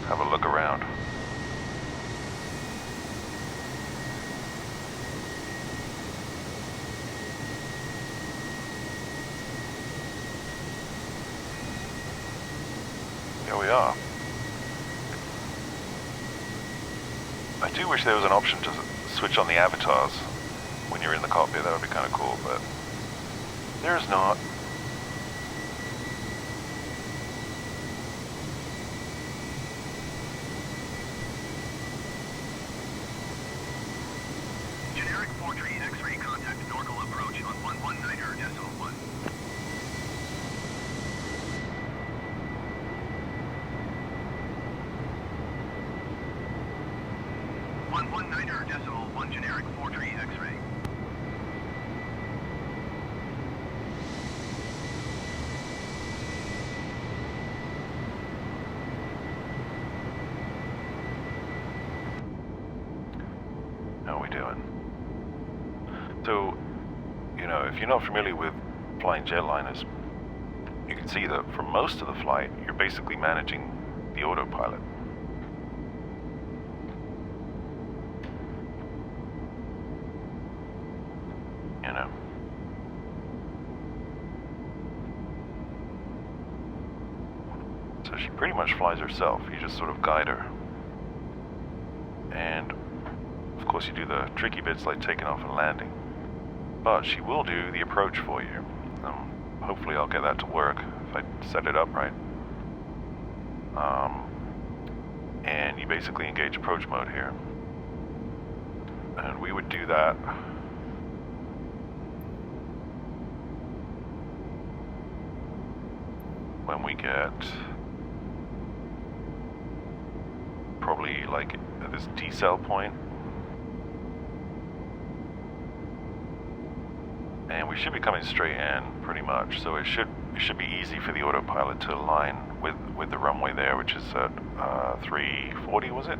Have a look around. Here we are. I do wish there was an option to switch on the avatars when you're in the cockpit. That would be kind of cool, but there's not. Generic 43 X-ray contact Norcal approach on 119.1. Quebec 43 X-ray. How are we doing? So, you know, if you're not familiar with flying jetliners, you can see that for most of the flight, you're basically managing the autopilot. You know. So she pretty much flies herself. You just sort of guide her. And of course you do the tricky bits like taking off and landing. But she will do the approach for you. Hopefully I'll get that to work if I set it up right. And you basically engage approach mode here. And we would do that when we get probably like at this decel point. And we should be coming straight in pretty much, so it should be easy for the autopilot to align with the runway there, which is at 340, was it?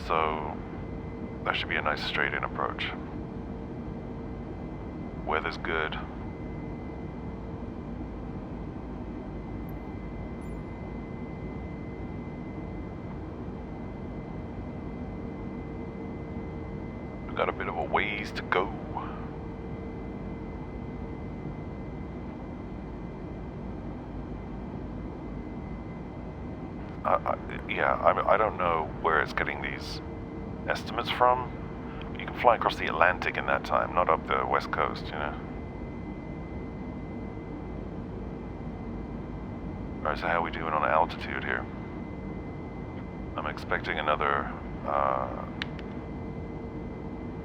So that should be a nice straight in approach. Weather's good. We've got a bit of a ways to go. I don't know where it's getting these estimates from. You can fly across the Atlantic in that time, not up the west coast, you know. Alright, so how are we doing on altitude here? I'm expecting another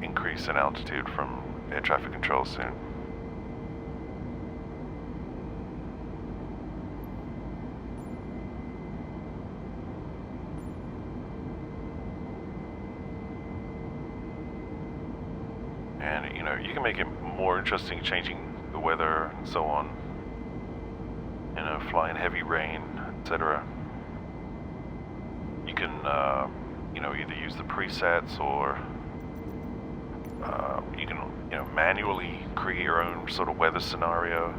increase in altitude from air traffic control soon. And, you know, you can make it more interesting changing the weather and so on. You know, flying heavy rain, etc. You can, you know, either use the presets or you can, you know, manually create your own sort of weather scenario.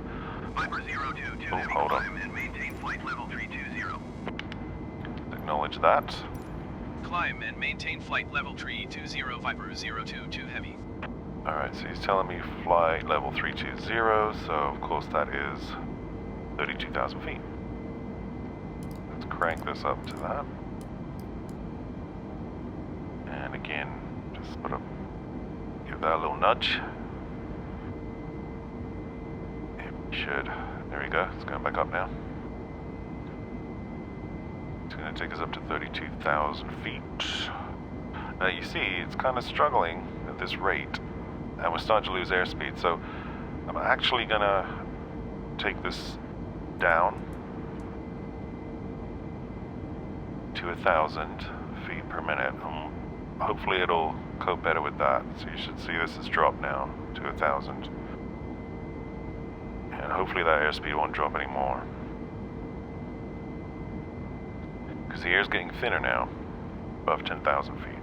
Viper 02 to heavy hold on. climb and maintain flight level 320. Acknowledge that. Climb and maintain flight level 320 Viper 02 to heavy. Alright, so he's telling me flight level 320, so of course that is 32,000 feet. Let's crank this up to that. And again, just sort of give that a little nudge. It should. There we go. It's going back up now. It's going to take us up to 32,000 feet. Now you see, it's kind of struggling at this rate. And we're starting to lose airspeed, so I'm actually going to take this down to 1,000 feet per minute. Hopefully it'll cope better with that. So you should see this has dropped now to 1,000. And hopefully that airspeed won't drop anymore. Because the air's getting thinner now, above 10,000 feet.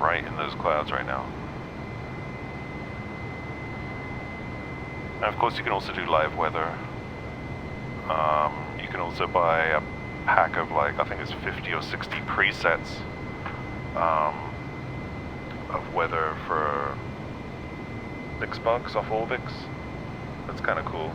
Right in those clouds right now. And of course you can also do live weather. You can also buy a pack of like, I think it's 50 or 60 presets of weather for $6 off Orbix. That's kind of cool.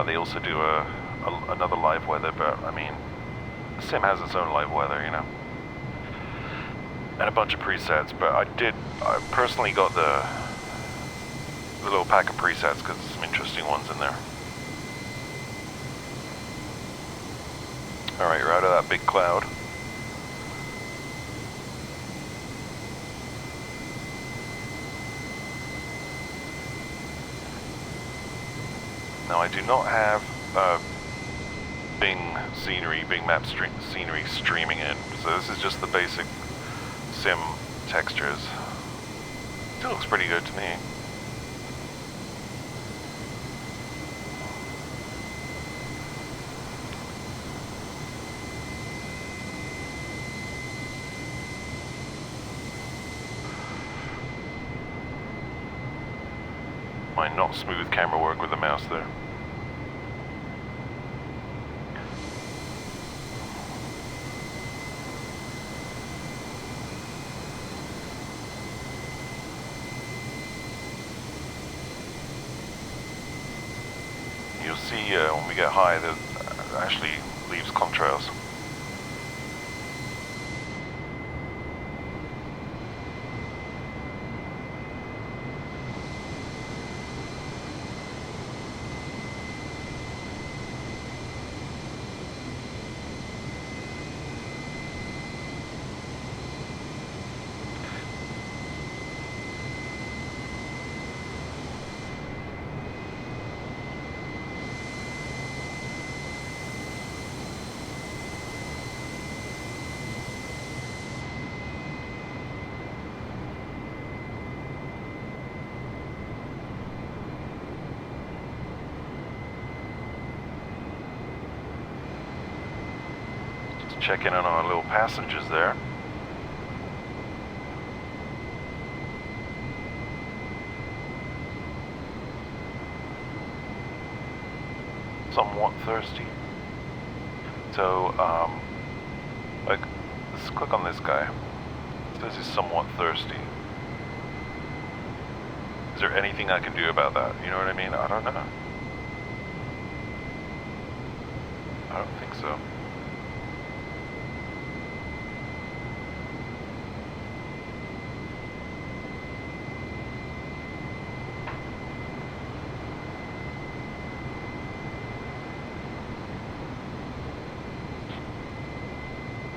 They also do a another live weather, but I mean, the sim has its own live weather, you know, and a bunch of presets. But I personally got the little pack of presets because there's some interesting ones in there. All right, you're out of that big cloud. Now I do not have Bing map scenery streaming in, so this is just the basic sim textures. Still looks pretty good to me. My not smooth camera work with the mouse there. You'll see when we get high that actually leaves contrails. Checking in on our little passengers there. Somewhat thirsty. So, like, let's click on this guy. It says he's somewhat thirsty. Is there anything I can do about that? You know what I mean? I don't know. I don't think so.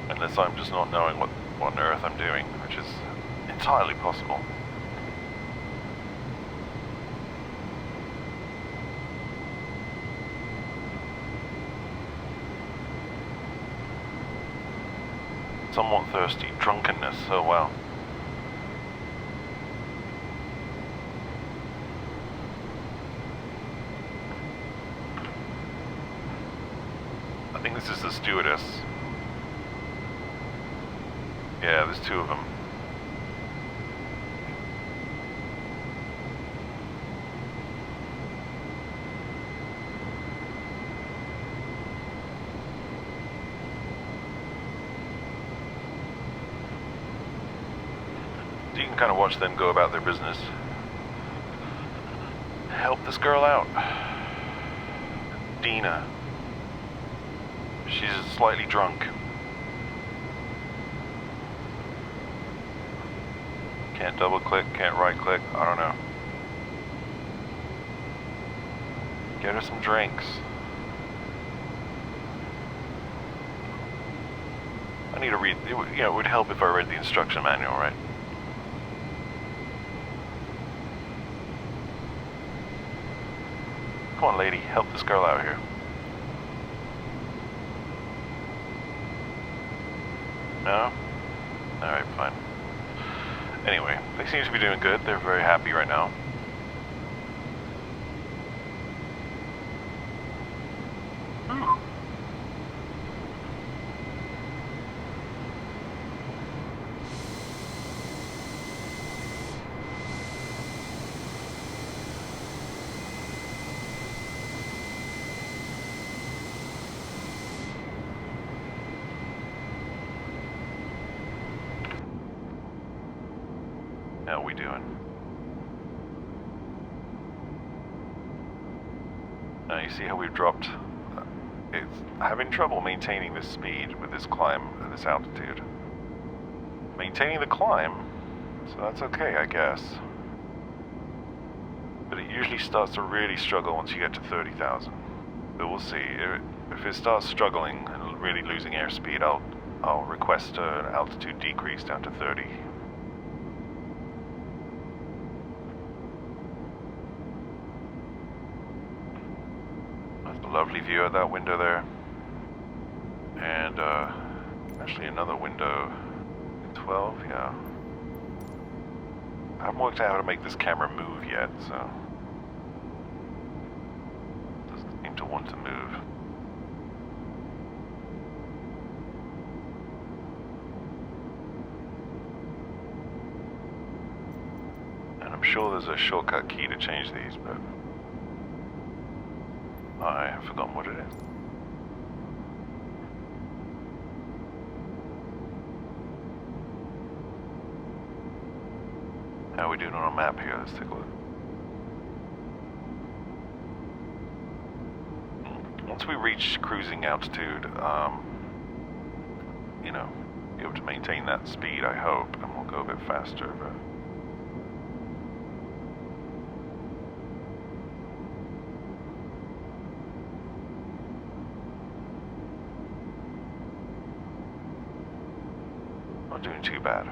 Unless I'm just not knowing what on earth I'm doing, which is entirely possible. Somewhat thirsty, drunkenness, oh wow. I think this is the stewardess. Yeah, there's two of them. So you can kind of watch them go about their business. Help this girl out. Dina. She's slightly drunk. Can't double click, can't right click, I don't know. Get her some drinks. I need to read, it would help if I read the instruction manual, right? Come on lady, help this girl out here. No? Alright, fine. Anyway, they seem to be doing good. They're very happy right now. Ooh. How we doing? Now you see how we've dropped It's having trouble maintaining this speed with this climb at this altitude. Maintaining the climb, so that's okay, I guess. But it usually starts to really struggle once you get to 30,000. But we'll see. If it starts struggling and really losing airspeed, I'll request an altitude decrease down to 30. That's a lovely view out that window there. And actually another window in 12, yeah. I haven't worked out how to make this camera move yet, so it doesn't seem to want to move. And I'm sure there's a shortcut key to change these, but I have forgotten what it is. How are we doing on a map here? Let's take a look. Once we reach cruising altitude, you know, be able to maintain that speed, I hope, and we'll go a bit faster, but... not doing too bad.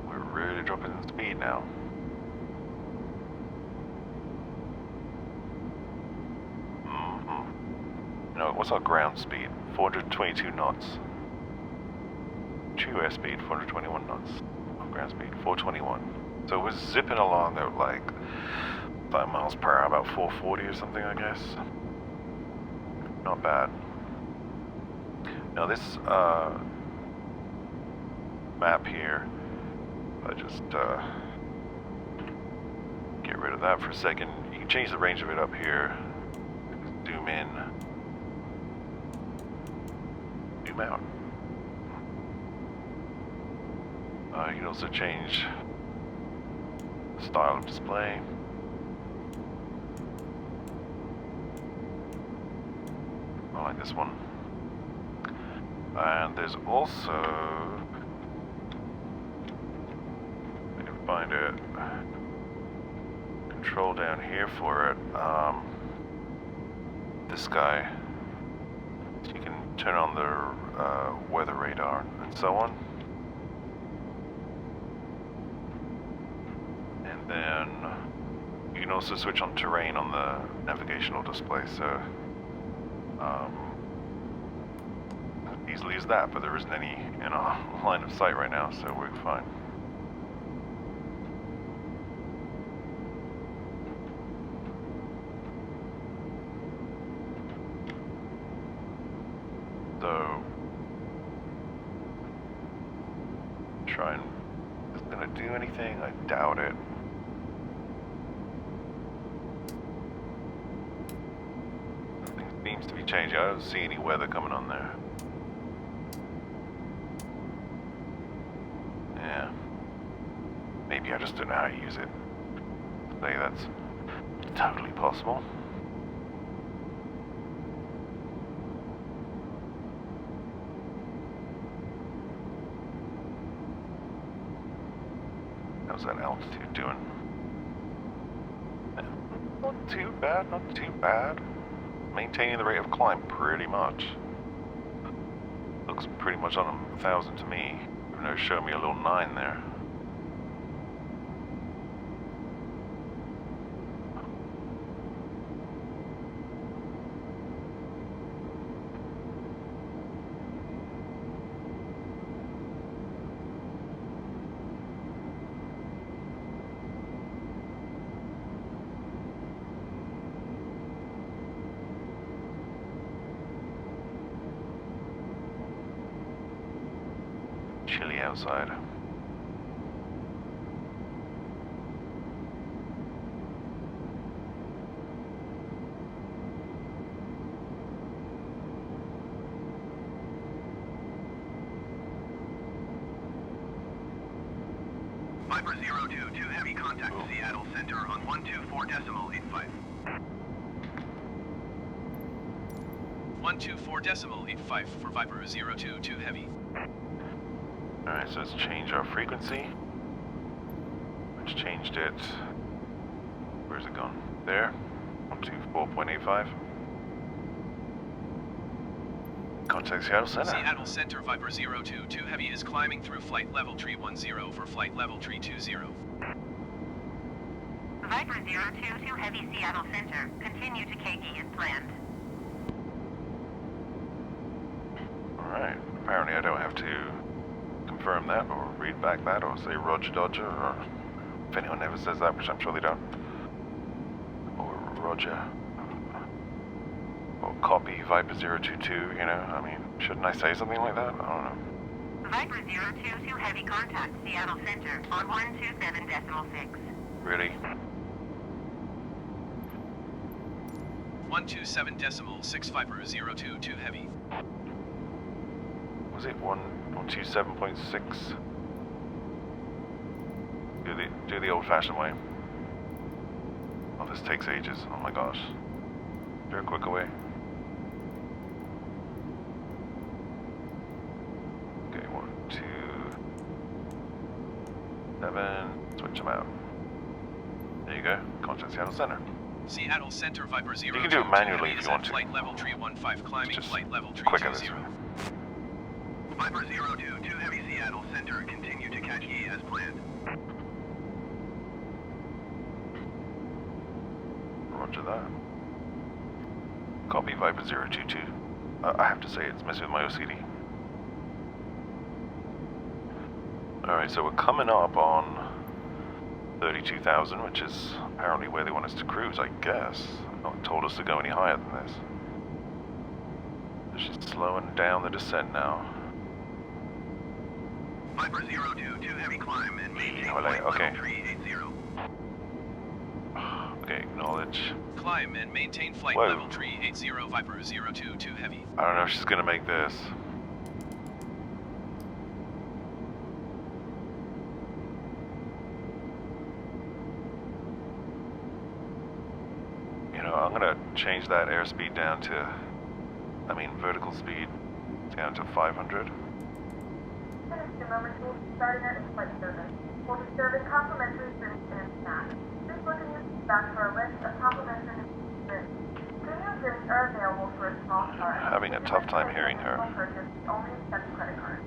We're really dropping in speed now. No, what's our ground speed? 422 knots. True airspeed, 421 knots. Our ground speed, 421. So we're zipping along at like 5 miles per hour, about 440 or something, I guess. Not bad. Now this map here, I just get rid of that for a second. You can change the range of it up here. Zoom in, zoom out. You can also change the style of display. I like this one. And there's also, I can find it, control down here for it. This guy, so you can turn on the weather radar and so on. And then you can also switch on terrain on the navigational display, so easily as that, but there isn't any in our line of sight right now, so we're fine. So, try and, is it gonna do anything? I doubt it. Nothing seems to be changing. I don't see any weather coming on there. Yeah. Maybe I just don't know how to use it. Say that's totally possible. How's that altitude doing? Not too bad, not too bad. Maintaining the rate of climb pretty much. Looks pretty much on 1,000 to me. Even though it's showing me a little 9 there. Chilly outside. Viper 022 heavy contact Seattle Center on 124.85. 124.85 for Viper 022 heavy. Alright, so let's change our frequency. Let's changed it. Where's it gone? There. 124.85. Contact Seattle Center. Seattle Center Viper 022 heavy is climbing through flight level tree 10 for flight level tree 20. Viper 022 heavy Seattle Center. Continue to KG as planned. Alright, apparently I don't have to confirm that or read back that or say Roger Dodger, or if anyone ever says that, which I'm sure they don't. Or Roger. Or copy Viper 022, you know, I mean, shouldn't I say something like that? I don't know. Viper 022 heavy contact Seattle Center on 127.6. Really? 127.6 Viper 022 heavy. Was it 127.6? Do the old-fashioned way. Oh, this takes ages. Oh my gosh. Is there a quicker way? Okay, 1, 2, 7. Switch them out. There you go. Contact Seattle Center. Seattle Center Viper 022 You can do it manually heavy if is you want at to. flight level tree 15 climbing Just flight level tree quicker 20. this way. Viper 022 heavy Seattle Center. Continue to catch E as planned. Roger that. Copy Viper 022. I have to say it's messing with my OCD. Alright, so we're coming up on 32,000, which is apparently where they want us to cruise, I guess. No one told us to go any higher than this. She's slowing down the descent now. Viper 022 heavy climb and maintain Oh, flight okay. level 380. Okay, acknowledge. Climb and maintain flight Whoa. level tree 80 Viper 022 heavy. I don't know if she's gonna make this. You know, I'm gonna change that airspeed down to, vertical speed down to 500. Starting our in-flight service. We'll be serving complimentary drinks and snacks. Please look in your back for a list of complimentary drinks. Premium drinks are available for a small charge. Having a tough time hearing her. Purchase, we only accept credit cards.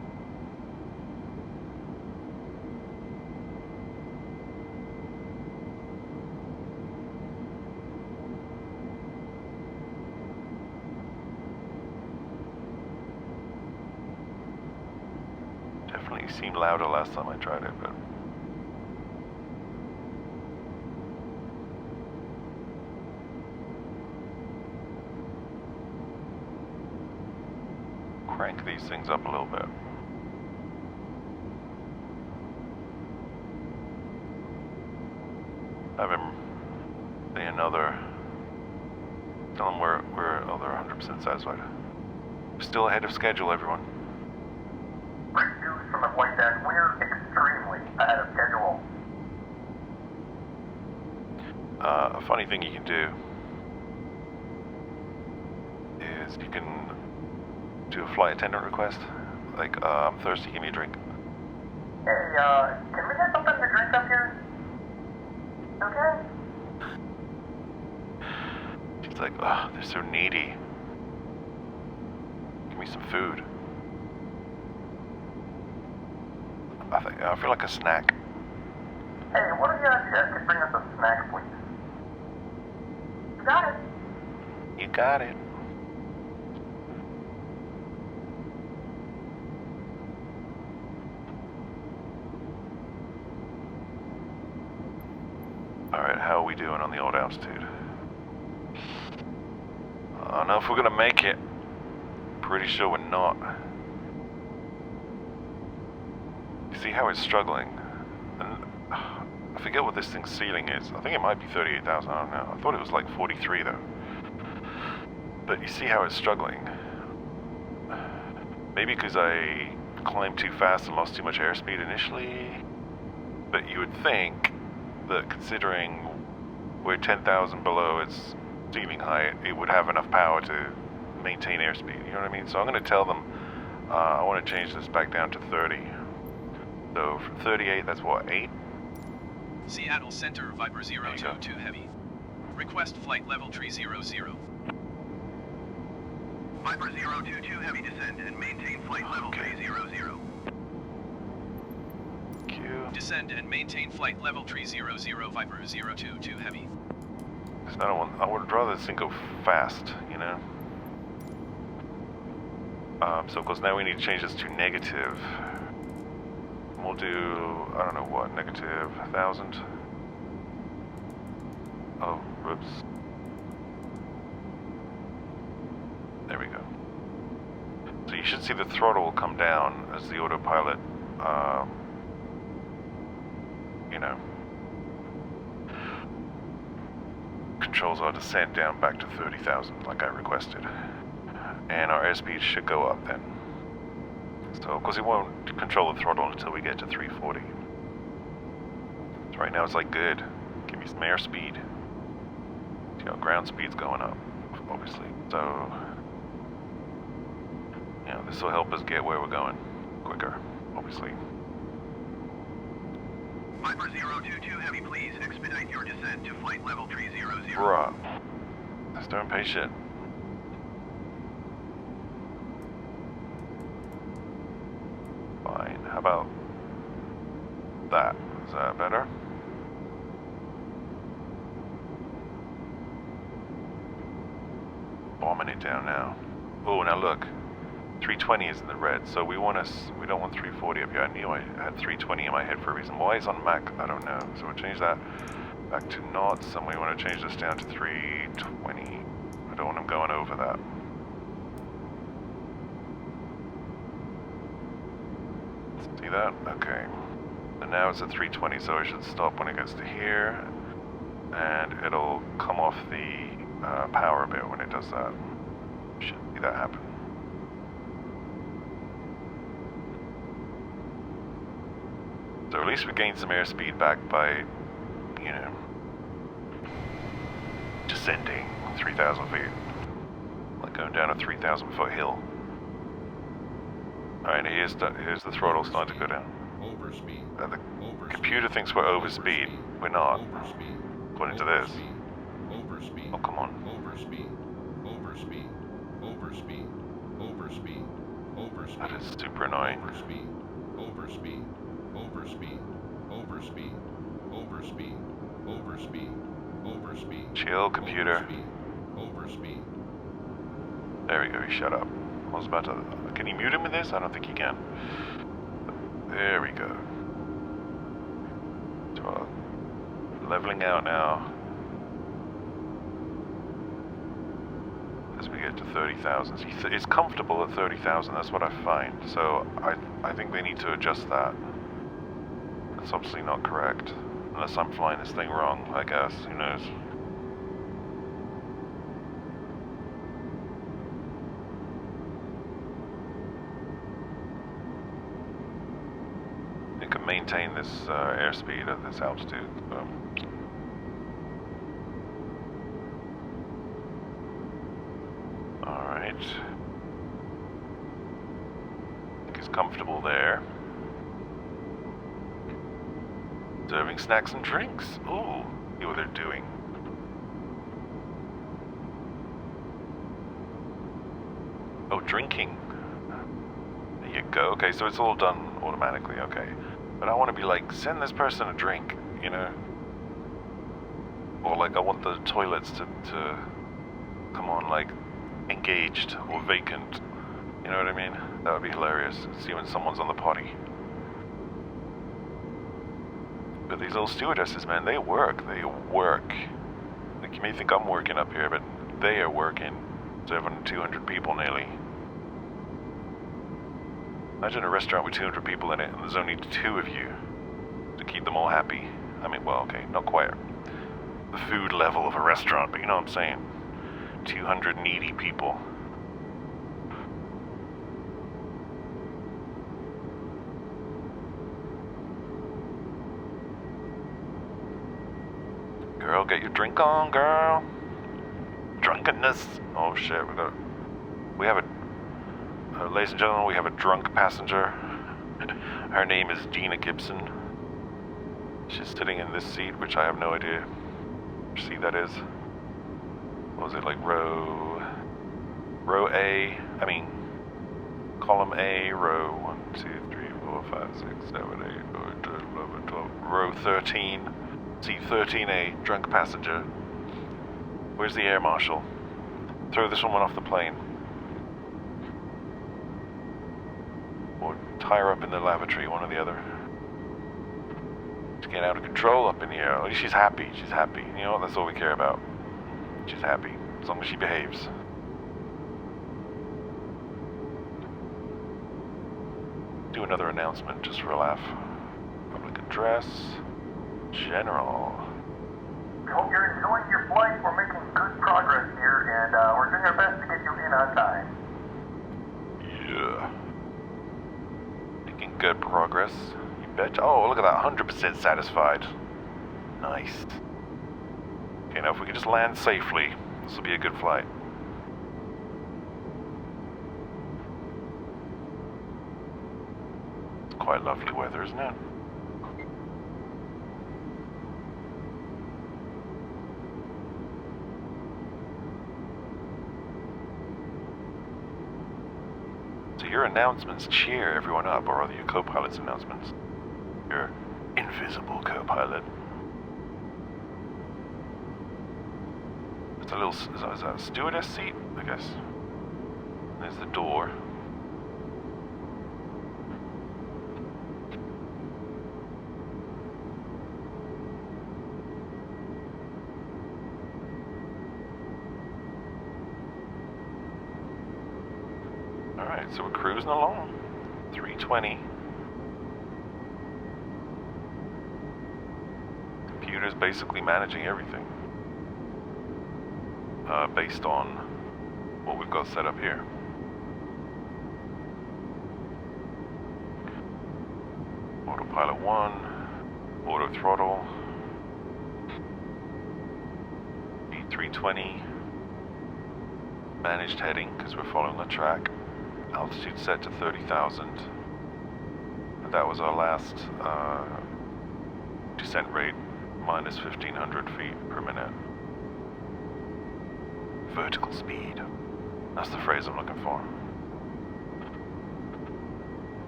Definitely seemed louder last time I tried it, but crank these things up a little bit. Have him say another. Tell him we're 100% satisfied. We're still ahead of schedule, everyone. Great news from the flight deck. We're extremely ahead of schedule. A funny thing you can do is you can do a flight attendant request. Like, I'm thirsty, give me a drink. Hey, can we get something to drink up here? Okay. She's like, oh, they're so needy. Give me some food. I feel like a snack. Hey, what if you guys could bring us a snack, please? You got it. You got it. Alright, how are we doing on the old altitude? I don't know if we're gonna make it. Pretty sure we're not. You see how it's struggling? And I forget what this thing's ceiling is. I think it might be 38,000, I don't know. I thought it was like 43 though. But you see how it's struggling. Maybe because I climbed too fast and lost too much airspeed initially. But you would think that considering we're 10,000 below its ceiling height, it would have enough power to maintain airspeed, you know what I mean? So I'm going to tell them I want to change this back down to 30. So from 38, that's what, 8? Seattle Center Viper 022 Heavy. Request flight level tree 00. Viper 022 Heavy descend and maintain flight level tree 00. Q. Descend and maintain flight level tree 00 Viper 022 Heavy. I would rather this thing go fast, you know? So of course now we need to change this to negative. We'll do, I don't know what, negative 1,000. Oh, whoops. There we go. So you should see the throttle will come down as the autopilot, you know, controls our descent down back to 30,000 like I requested. And our airspeed should go up then. So, of course it won't control the throttle until we get to 340. So right now it's like, good, give me some airspeed. See how ground speed's going up, obviously. So, you know, this will help us get where we're going quicker, obviously. Viper 022 Heavy, please expedite your descent to flight level tree 00. Bruh. That's so impatient. Fine. How about that? Is that better? Bombing it down now. Oh, now look. 320 is in the red, so we don't want 340 up here. I knew I had 320 in my head for a reason. Why it's on Mac, I don't know. So we'll change that back to knots, and we want to change this down to 320. I don't want them going over that. See that? Okay. So now it's at 320, so it should stop when it gets to here, and it'll come off the power a bit when it does that. Should see that happen. So at least we gained some airspeed back by, you know, descending 3,000 feet. Like going down a 3,000 foot hill. Alright, here's the throttle starting to go down. Overspeed. The computer thinks we're overspeed. We're not. According to this. Overspeed. Oh, come on. Overspeed. Overspeed. Overspeed. Overspeed. Overspeed. That is super annoying. Overspeed. Overspeed. Overspeed. Overspeed. Overspeed. Overspeed. Overspeed. Chill, computer. Overspeed. There we go, he shut up. I was about to... Can you mute him with this? I don't think you can. There we go. So, leveling out now. As we get to 30,000. It's comfortable at 30,000, that's what I find. So, I think they need to adjust that. That's obviously not correct. Unless I'm flying this thing wrong, I guess. Who knows? It can maintain this airspeed at this altitude. So. Alright. I think it's comfortable there. Serving snacks and drinks. Ooh, see what they're doing. Oh, drinking. There you go. Okay, so it's all done automatically, okay. But I want to be like, send this person a drink, you know? Or like, I want the toilets to come on, like, engaged or vacant. You know what I mean? That would be hilarious. See when someone's on the potty. But these old stewardesses, man, they work. Like, you may think I'm working up here, but they are working. 200 people nearly. Imagine a restaurant with 200 people in it and there's only 2 of you to keep them all happy. I mean, well, okay, not quite the food level of a restaurant, but you know what I'm saying. 200 needy people. Girl, get your drink on, girl. Drunkenness. Oh shit, we have a, ladies and gentlemen, we have a drunk passenger. Her name is Gina Gibson. She's sitting in this seat, which I have no idea which seat that is. What was it, like row A? I mean, column A, row 1, 2, 3, 4, 5, 6, 7, 8, 9, 10, 11, 12, row 13, seat 13A, drunk passenger. Where's the air marshal? Throw this woman off the plane. Or tie her up in the lavatory, one or the other. It's getting out of control up in here. At least she's happy. She's happy. You know what? That's all we care about. She's happy. As long as she behaves. Do another announcement just for a laugh. Public address. General. We hope you're enjoying your flight. We're making good progress here, and we're doing our best to get you in on time. Yeah. Making good progress. You betcha. Oh, look at that. 100% satisfied. Nice. Okay, now if we can just land safely, this will be a good flight. It's quite lovely weather, isn't it? Your announcements cheer everyone up, or rather your co-pilot's announcements. Your invisible co-pilot. It's a little, is that a stewardess seat, I guess? There's the door. Alright, so we're cruising along. 320. Computer's basically managing everything. Based on what we've got set up here. Autopilot 1, auto throttle, A320, managed heading because we're following the track. Altitude set to 30,000. That was our last descent rate, minus 1,500 feet per minute. Vertical speed. That's the phrase I'm looking for.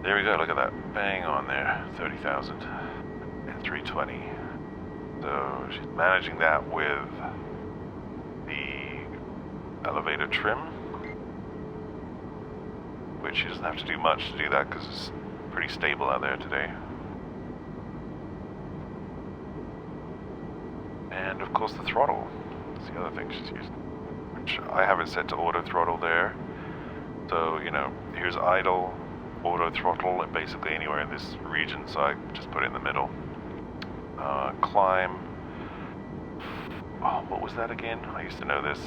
There we go, look at that. Bang on there, 30,000 and 320. So she's managing that with the elevator trim, which she doesn't have to do much to do that because it's pretty stable out there today. And of course the throttle. That's the other thing she's using. Which I have it set to auto throttle there. So, you know, here's idle, auto throttle, and basically anywhere in this region, so I just put it in the middle. Climb. Oh, what was that again? I used to know this.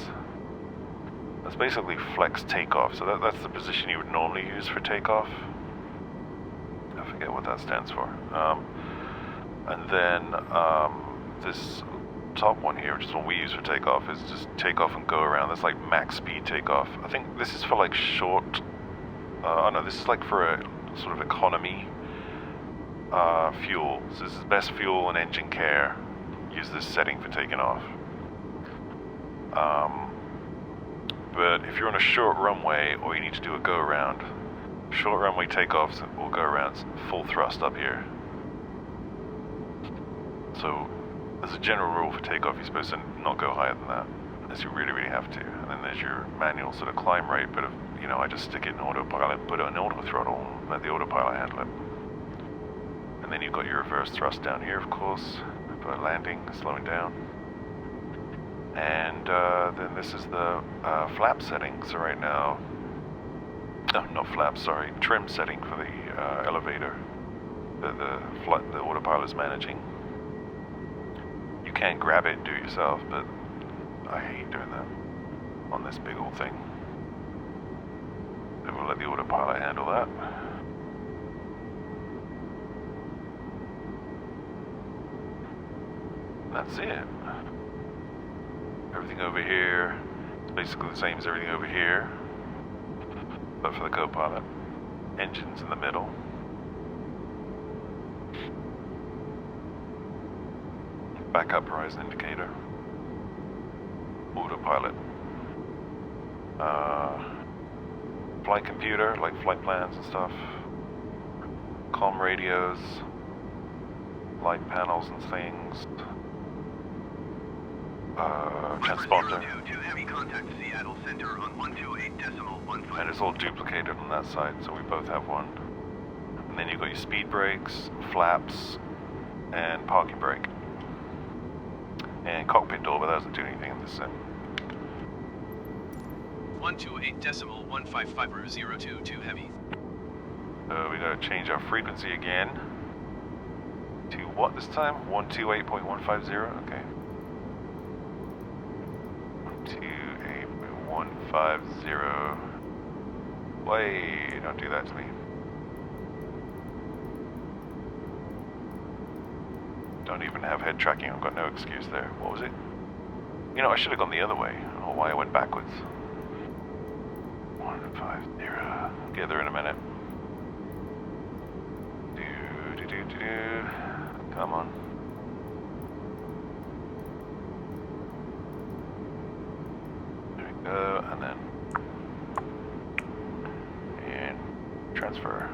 That's basically flex takeoff, so that's the position you would normally use for takeoff. I forget what that stands for. And then this top one here, which is what we use for takeoff, is just takeoff and go around. That's like max speed takeoff. I think this is for like short, oh no, this is like for a sort of economy fuel. So this is best fuel and engine care. Use this setting for taking off. But if you're on a short runway or you need to do a go around, short runway takeoffs or go arounds, full thrust up here. So as a general rule for takeoff, you're supposed to not go higher than that, unless you really, really have to. And then there's your manual sort of climb rate, but if, you know, I just stick it in autopilot, put it on auto throttle, and let the autopilot handle it. And then you've got your reverse thrust down here, of course, for landing, slowing down. And then this is the flap setting. So right now, No, not flaps, sorry. Trim setting for the elevator that the autopilot's managing. You can grab it and do it yourself, but I hate doing that on this big old thing. So we'll let the autopilot handle that. That's it. Everything over here is basically the same as everything over here, but for the co-pilot. Engines in the middle. Backup horizon indicator. Autopilot. Flight computer, like flight plans and stuff. Comm radios. Light panels and things. Transponder. Heavy contact Seattle Center on 128.15. And it's all duplicated on that side, so we both have one. And then you've got your speed brakes, flaps, and parking brake. And cockpit door, but that doesn't do anything in this sim. 128.155.022 heavy. So we gotta change our frequency again. To what this time? 128.150? Okay. 128.150. Wait, don't do that to me. Don't even have head tracking, I've got no excuse there. What was it? You know, I should have gone the other way. I don't know why I went backwards. 150. Get there in a minute. Come on. There we go, and then transfer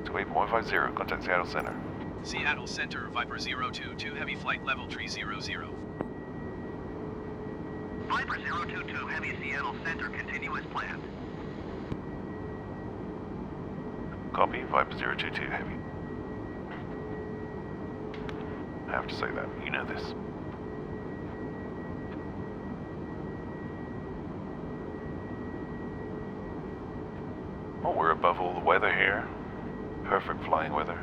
to 8.150. Contact Seattle Center. Seattle Center, Viper 022 Heavy Flight Level 300. Viper 022 Heavy Seattle Center, continue as planned. Copy, Viper 022 Heavy. I have to say that, you know this. Oh, we're above all the weather here. Perfect flying weather.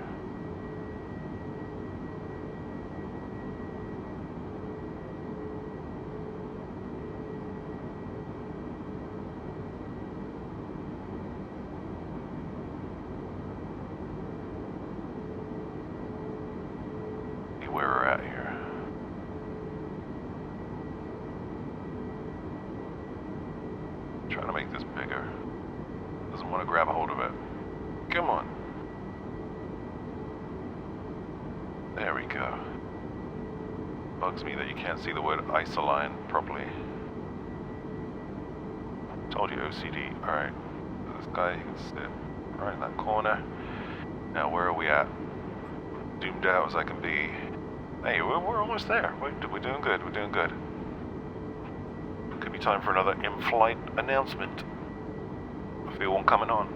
See where we're at here. Trying to make this bigger. Doesn't want to grab a hold of it. Come on. There we go. Bugs me that you can't see the word isoline properly. Told you OCD. Alright. This guy, he can sit right in that corner. Now where are we at? Zoomed out as I can be. Hey, we're almost there. We're doing good. We're doing good. Could be time for another in-flight announcement. Feel one coming on.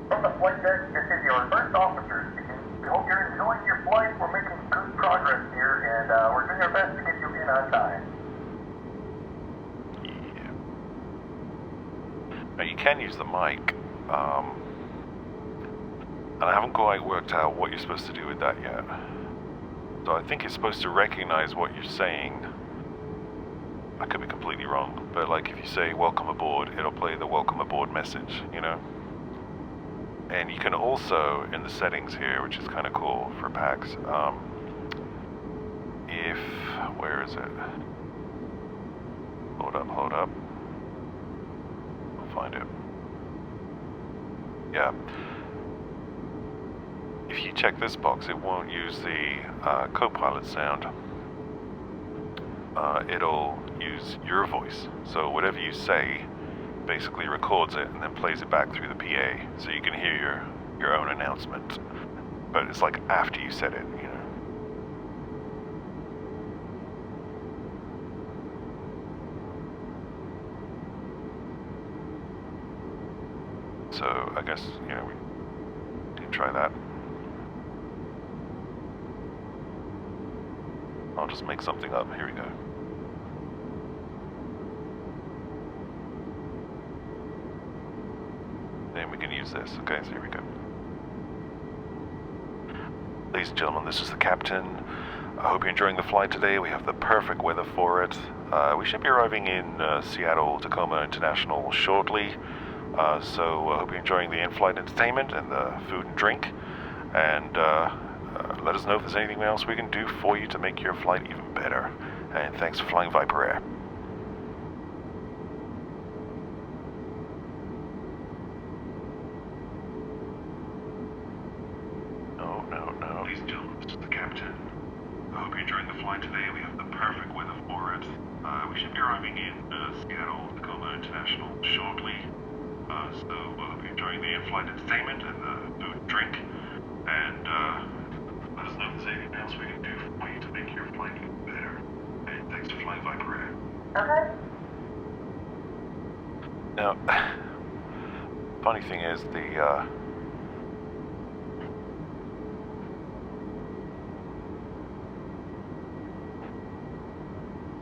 From the flight deck, this is your first officer speaking. We hope you're enjoying your flight. We're making good progress here, and we're doing our best to get you in on time. Yeah. Now you can use the mic. And I haven't quite worked out what you're supposed to do with that yet. So I think it's supposed to recognize what you're saying. I could be completely wrong, but like if you say welcome aboard, it'll play the welcome aboard message, you know? And you can also, in the settings here, which is kind of cool for PACX, where is it? Hold up. I'll find it. Yeah. If you check this box, it won't use the co-pilot sound. It'll use your voice. So whatever you say, basically records it and then plays it back through the PA, so you can hear your own announcement. But it's like after you said it, you know. So I guess, you know, we can try that. I'll just make something up. Here we go. Then we can use this. Okay, so here we go. Ladies and gentlemen, this is the captain. I hope you're enjoying the flight today. We have the perfect weather for it. We should be arriving in Seattle-Tacoma International shortly. So I hope you're enjoying the in-flight entertainment and the food and drink. And let us know if there's anything else we can do for you to make your flight even better. And thanks for flying Viper Air. Ladies and gentlemen, this is the captain. I hope you're enjoying the flight today. We have the perfect weather for it. We should be arriving in Seattle-Tacoma International shortly. So I hope you're enjoying the in-flight entertainment and the food and drink. And let us know if there's anything else we can do for you to make your flight even better. And thanks for flying Viper Air. Okay. Now, funny thing is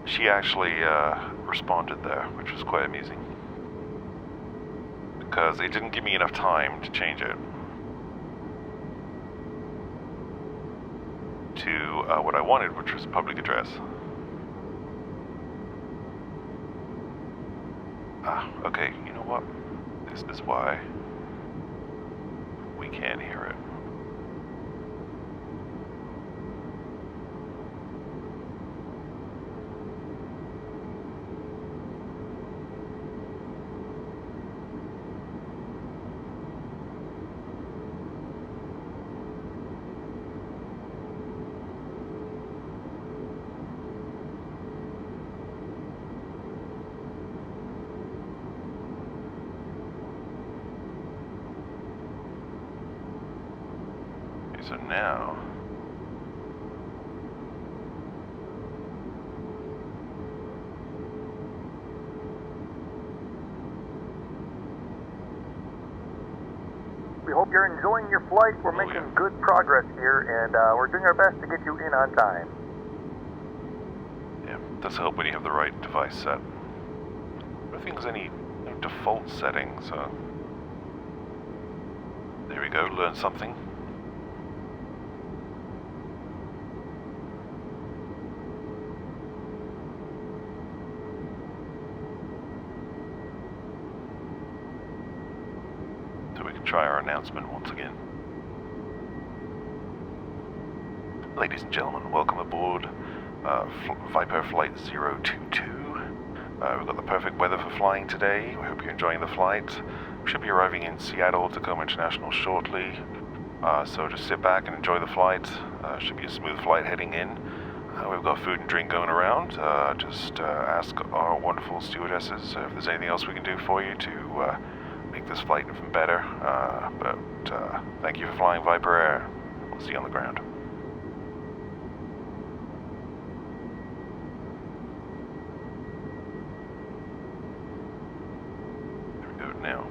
she actually responded there, which was quite amusing. Because it didn't give me enough time to change it to what I wanted, which was public address. Okay, you know what? This is why we can't hear it. So now, We hope you're enjoying your flight. We're making yeah. good progress here, and we're doing our best to get you in on time. yeah, does help when you have the right device set. I don't think there's any default settings, so there we go, learn something. Try our announcement once again. Ladies and gentlemen, welcome aboard Viper Flight 022. We've got the perfect weather for flying today. We hope you're enjoying the flight. We should be arriving in Seattle-Tacoma International shortly. So just sit back and enjoy the flight. Should be a smooth flight heading in. We've got food and drink going around. Just ask our wonderful stewardesses if there's anything else we can do for you to make this flight even better, but thank you for flying Viper Air. We'll see you on the ground. There we go now.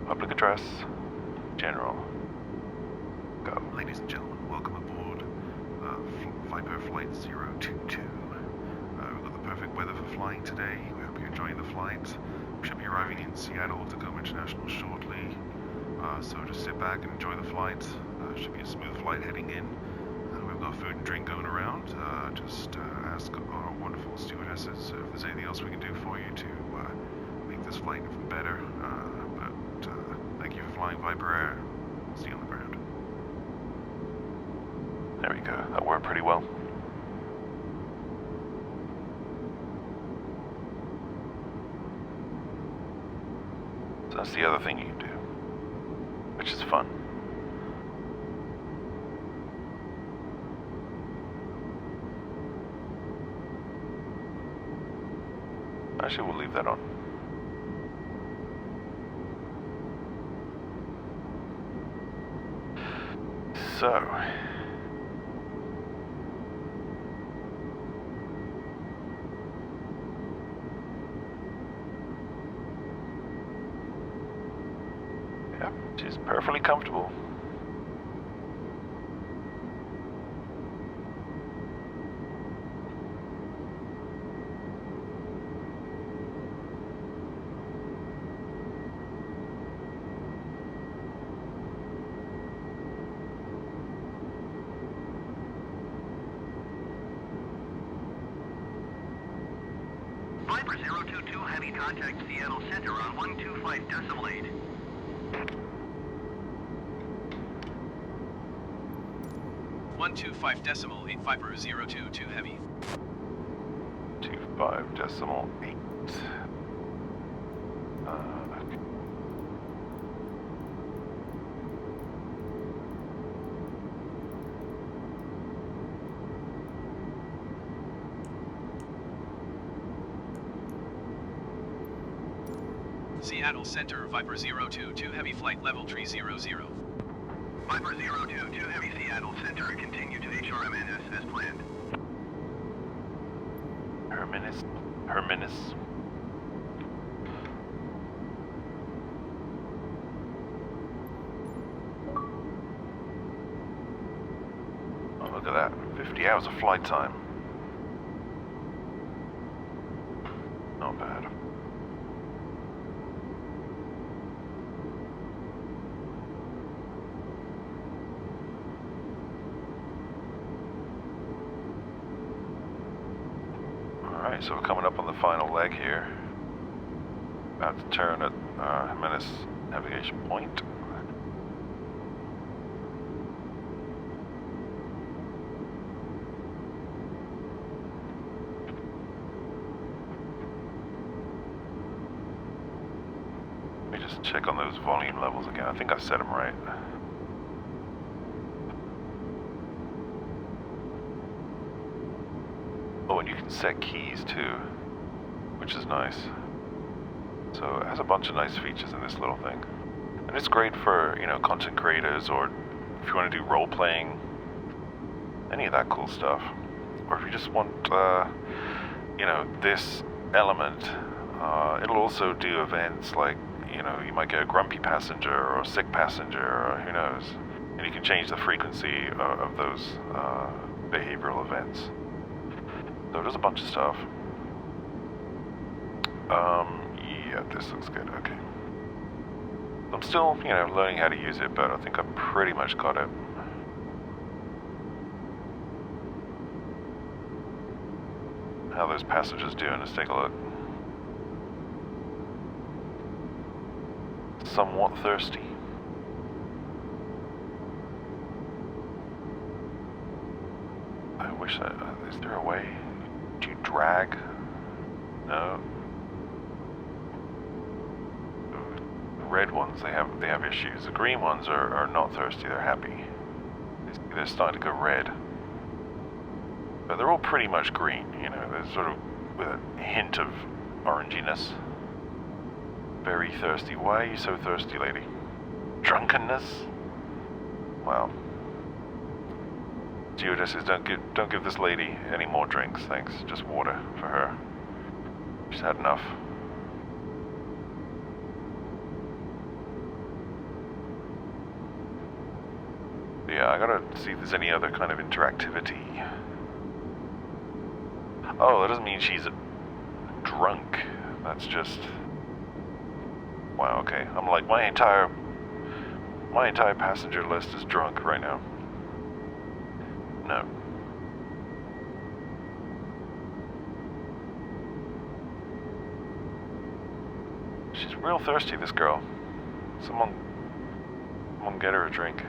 Public address, general. Go. Ladies and gentlemen, welcome aboard Viper Flight 022. We've got the perfect weather for flying today. We hope you're enjoying the flight. We should be arriving in Seattle-Tacoma International shortly, so just sit back and enjoy the flight. Should be a smooth flight heading in. We've got food and drink going around. Just ask our wonderful stewardesses if there's anything else we can do for you to make this flight even better. But thank you for flying Viper Air. See you on the ground. There we go. That worked pretty well. So that's the other thing you can do, which is fun. Actually, we'll leave that on. So, yep, she's perfectly comfortable. Viper 022 Heavy contact Seattle Center on 125.8. 125.8 Viper 022 Heavy. 25.8. Okay. Seattle Center Viper 022 Heavy flight level 300. Viper 022 Heavy Seattle Center, continue to HRMNS as planned. Herminus. Oh, look at that. 50 hours of flight time. Not bad. Alright, so we're coming up on the final leg here. About to turn at Menace navigation point. Let me just check on those volume levels again. I think I set them right. Oh, and you can set keys too, which is nice. So it has a bunch of nice features in this little thing. And it's great for, you know, content creators, or if you want to do role playing, any of that cool stuff. Or if you just want, you know, this element, it'll also do events like, you know, you might get a grumpy passenger or a sick passenger, or who knows. And you can change the frequency of those behavioral events. So there's a bunch of stuff. Yeah, this looks good, okay. I'm still, you know, learning how to use it, but I think I pretty much got it. How those passengers doing, let's take a look. Somewhat thirsty. I wish is there a way? Do you drag? No. The red ones, they have issues. The green ones are not thirsty, they're happy. They're starting to go red. But they're all pretty much green, you know, they're sort of with a hint of oranginess. Very thirsty. Why are you so thirsty, lady? Drunkenness? Wow. Stewardesses, don't give this lady any more drinks, thanks. Just water for her. She's had enough. Yeah, I gotta see if there's any other kind of interactivity. Oh, that doesn't mean she's drunk. That's just... Wow, okay. I'm like, my entire passenger list is drunk right now. No. She's real thirsty, this girl. Someone get her a drink.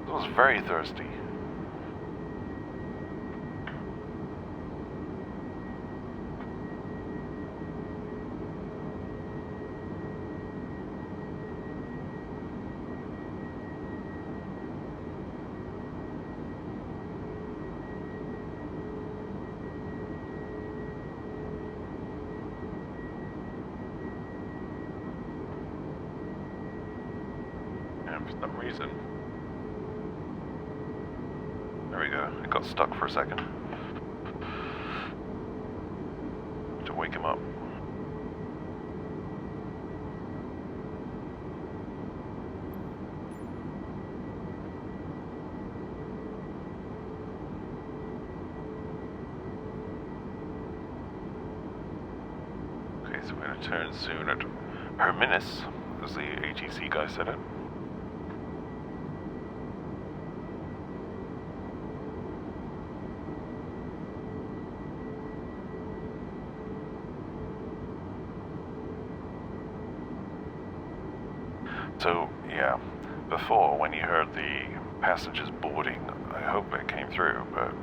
This was very thirsty. For some reason. There we go. It got stuck for a second. To wake him up. Okay, so we're going to turn soon at Herminus, as the ATC guy said it. So, yeah, before when you heard the passengers boarding, I hope it came through, but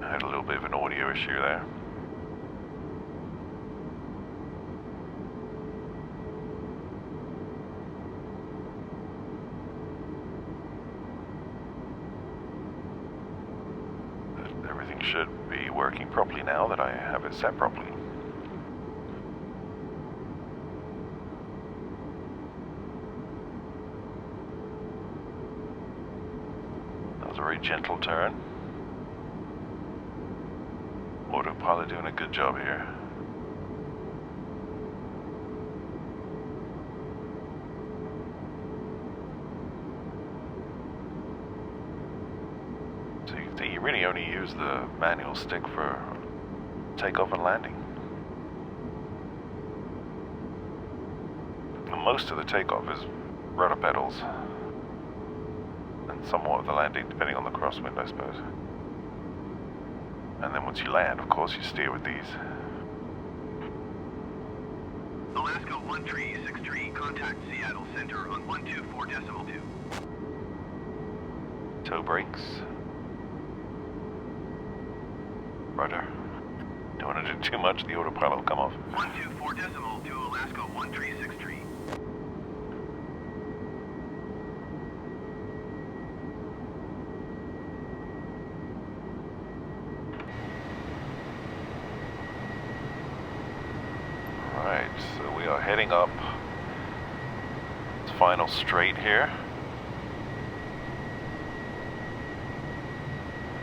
I had a little bit of an audio issue there. But everything should be working properly now that I have it set properly. A very gentle turn. Autopilot doing a good job here. So you can see you really only use the manual stick for takeoff and landing. And most of the takeoff is rudder pedals. Somewhat of the landing, depending on the crosswind, I suppose. And then once you land, of course, you steer with these. Alaska 1363, contact Seattle Center on 124.2. Toe brakes. Rudder. Don't want to do too much, the autopilot will come off. 124.2 Alaska 1363. So we are heading up this final straight here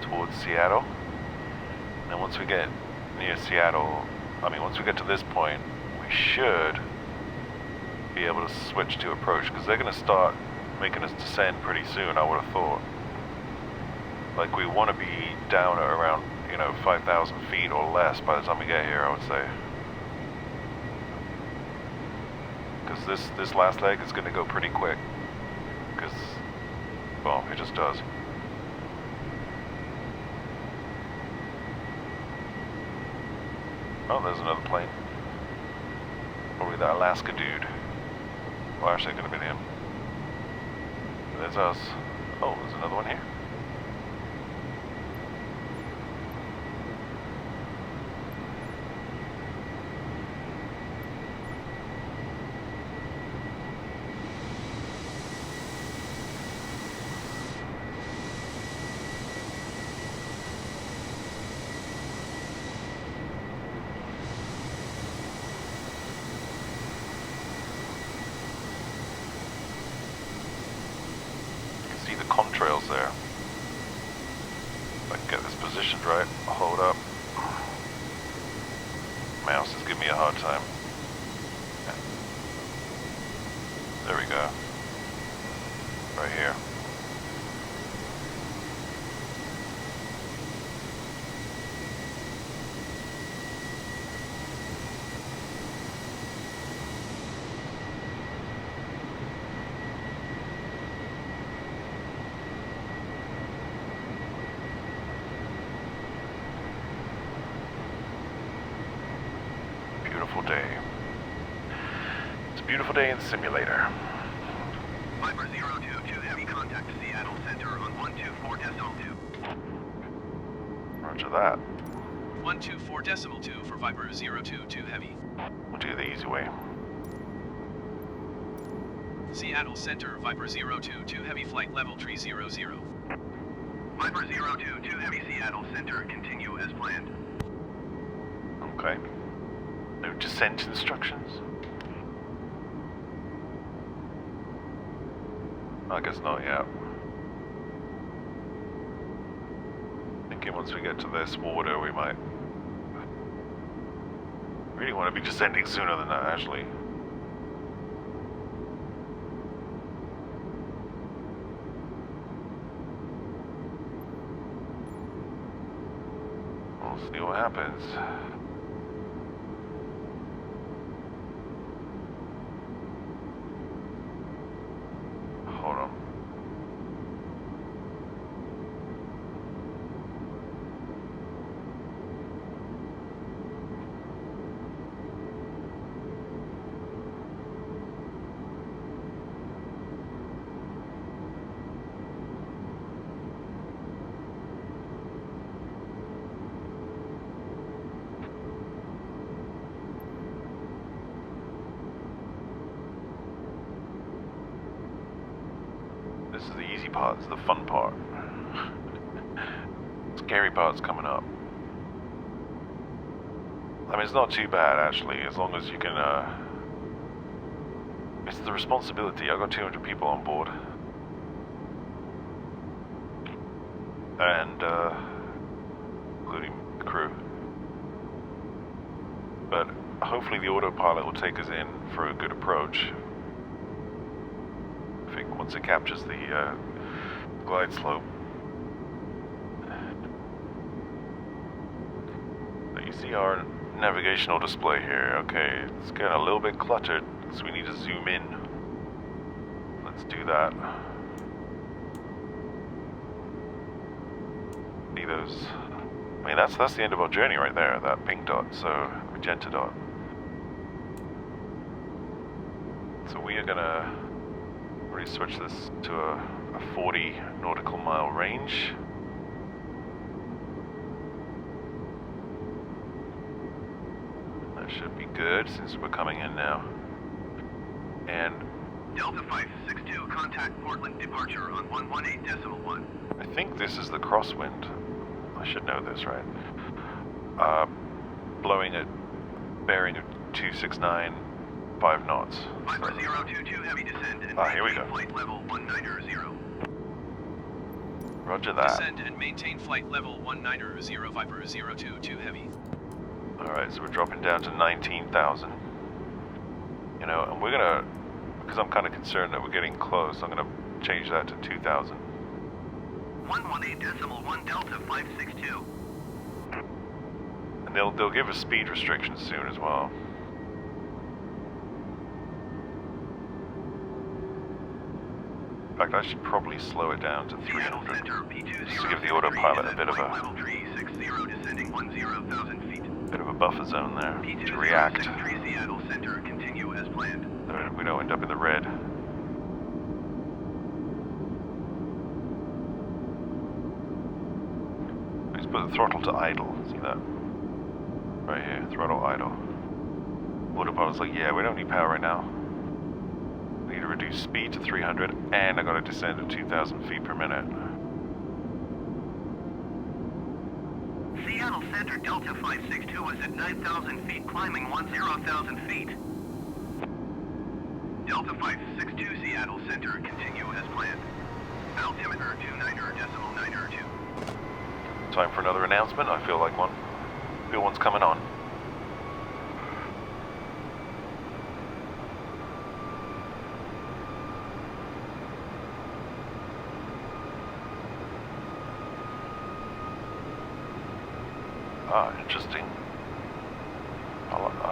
towards Seattle. And then once we get near Seattle, once we get to this point, we should be able to switch to approach, because they're going to start making us descend pretty soon, I would have thought. Like, we want to be down at around, 5,000 feet or less by the time we get here, I would say. Because this last leg is going to go pretty quick. Because, well, it just does. Oh, there's another plane. Probably that Alaska dude. Well, actually, it could have been him. There's us. Oh, there's another one here. Contrails there. If I can get this positioned right, I'll hold up. Mouse is giving me a hard time. There we go. Right here. Day. It's a beautiful day in the simulator. Viper 022 heavy contact Seattle Center on 124.2. Roger that. 124.2 for Viper 022 heavy. We'll do the easy way. Seattle Center, Viper 022 heavy flight level 300. Viper 022 heavy Seattle Center, continue as planned. Okay. No descent instructions? I guess not yet. Thinking once we get to this water, we might really want to be descending sooner than that, actually. We'll see what happens. part's the fun part. Scary part's coming up. I mean, it's not too bad, actually, as long as you can, it's the responsibility. I've got 200 people on board. And, including the crew. But hopefully the autopilot will take us in for a good approach. I think once it captures the, glide slope. So you see our navigational display here. Okay, it's getting a little bit cluttered, so we need to zoom in. Let's do that. See those? I mean, that's the end of our journey right there. That pink dot, so magenta dot. So we are gonna really switch this to a 40 nautical mile range. That should be good since we're coming in now. And Delta 562, contact Portland departure on 118.1. I think this is the crosswind. I should know this, right? Blowing at bearing of 269, 5 knots. Viper 022, heavy descend and here we go. flight level 190. Roger that. Descend and maintain flight level 190 Viper 022 heavy. Alright, so we're dropping down to 19,000. You know, and we're gonna, because I'm kind of concerned that we're getting close, I'm gonna change that to 2,000. 118.1 Delta 562. And they'll give us speed restrictions soon as well. In fact, I should probably slow it down to 300, just to give the autopilot a bit of a buffer zone there to react. Seattle Center, continue as planned. So we don't end up in the red. Let's put the throttle to idle. See that? Right here, throttle idle. Autopilot's like, yeah, we don't need power right now. We need to reduce speed to 300, and I gotta descend to 2,000 feet per minute. Seattle Center Delta 562 is at 9,000 feet, climbing 10,000 feet. Delta 562 Seattle Center, continue as planned. Altimeter 290.902. Time for another announcement. I feel like one. Feel one's coming on. Ah, interesting.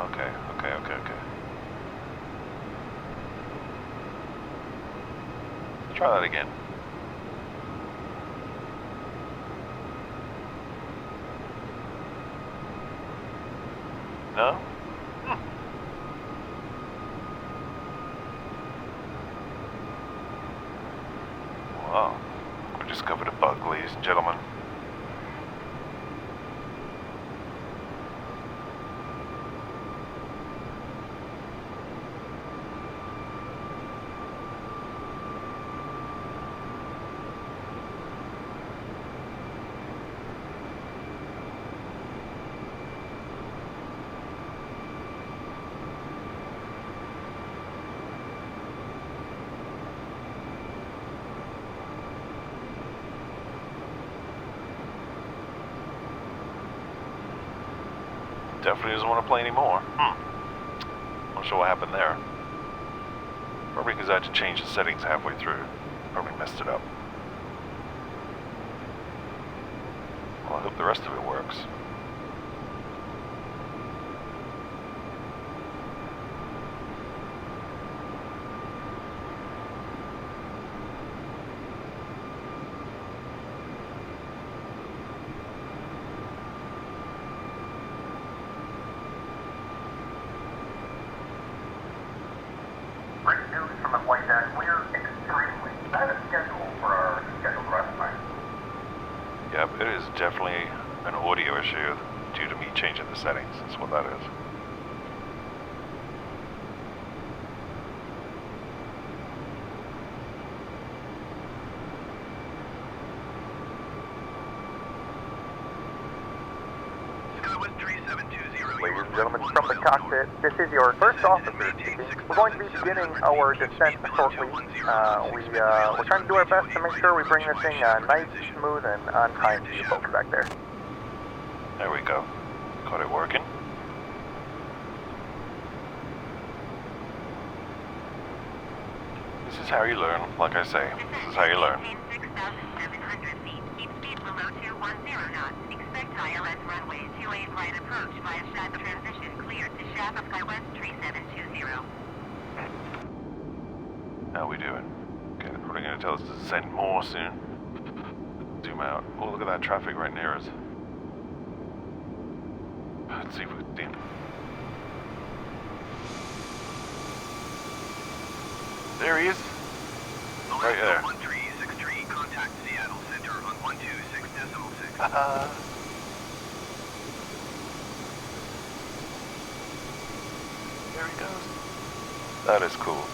Okay. Try that again. No? Wow. We discovered a bug, ladies and gentlemen. Definitely doesn't want to play anymore. Not sure what happened there. Probably because I had to change the settings halfway through. Probably messed it up. Well, I hope the rest of it works. Great news from the flight deck. We're extremely ahead of schedule for our scheduled rest time. Yep, it is definitely an audio issue due to me changing the settings. That's what that is. Ladies and gentlemen from the cockpit, this is your first officer speaking. We're going to be beginning our descent shortly. We're trying to do our best to make sure we bring this thing nice, smooth, and on time to you folks back there. There we go. Got it working. This is how you learn, like I say. This is how you learn. 6,700 feet. Keep speed below 210 knots. Expect ILS runway 28 right approach via shaft transition cleared to shaft of Skywest 3720. How we doing? Okay, they're probably going to tell us to send more soon. Zoom out. Oh, look at that traffic right near us. Let's see if we can see him. There he is. Right there. 1363, contact Seattle Center on 126.6. There he goes. That is cool.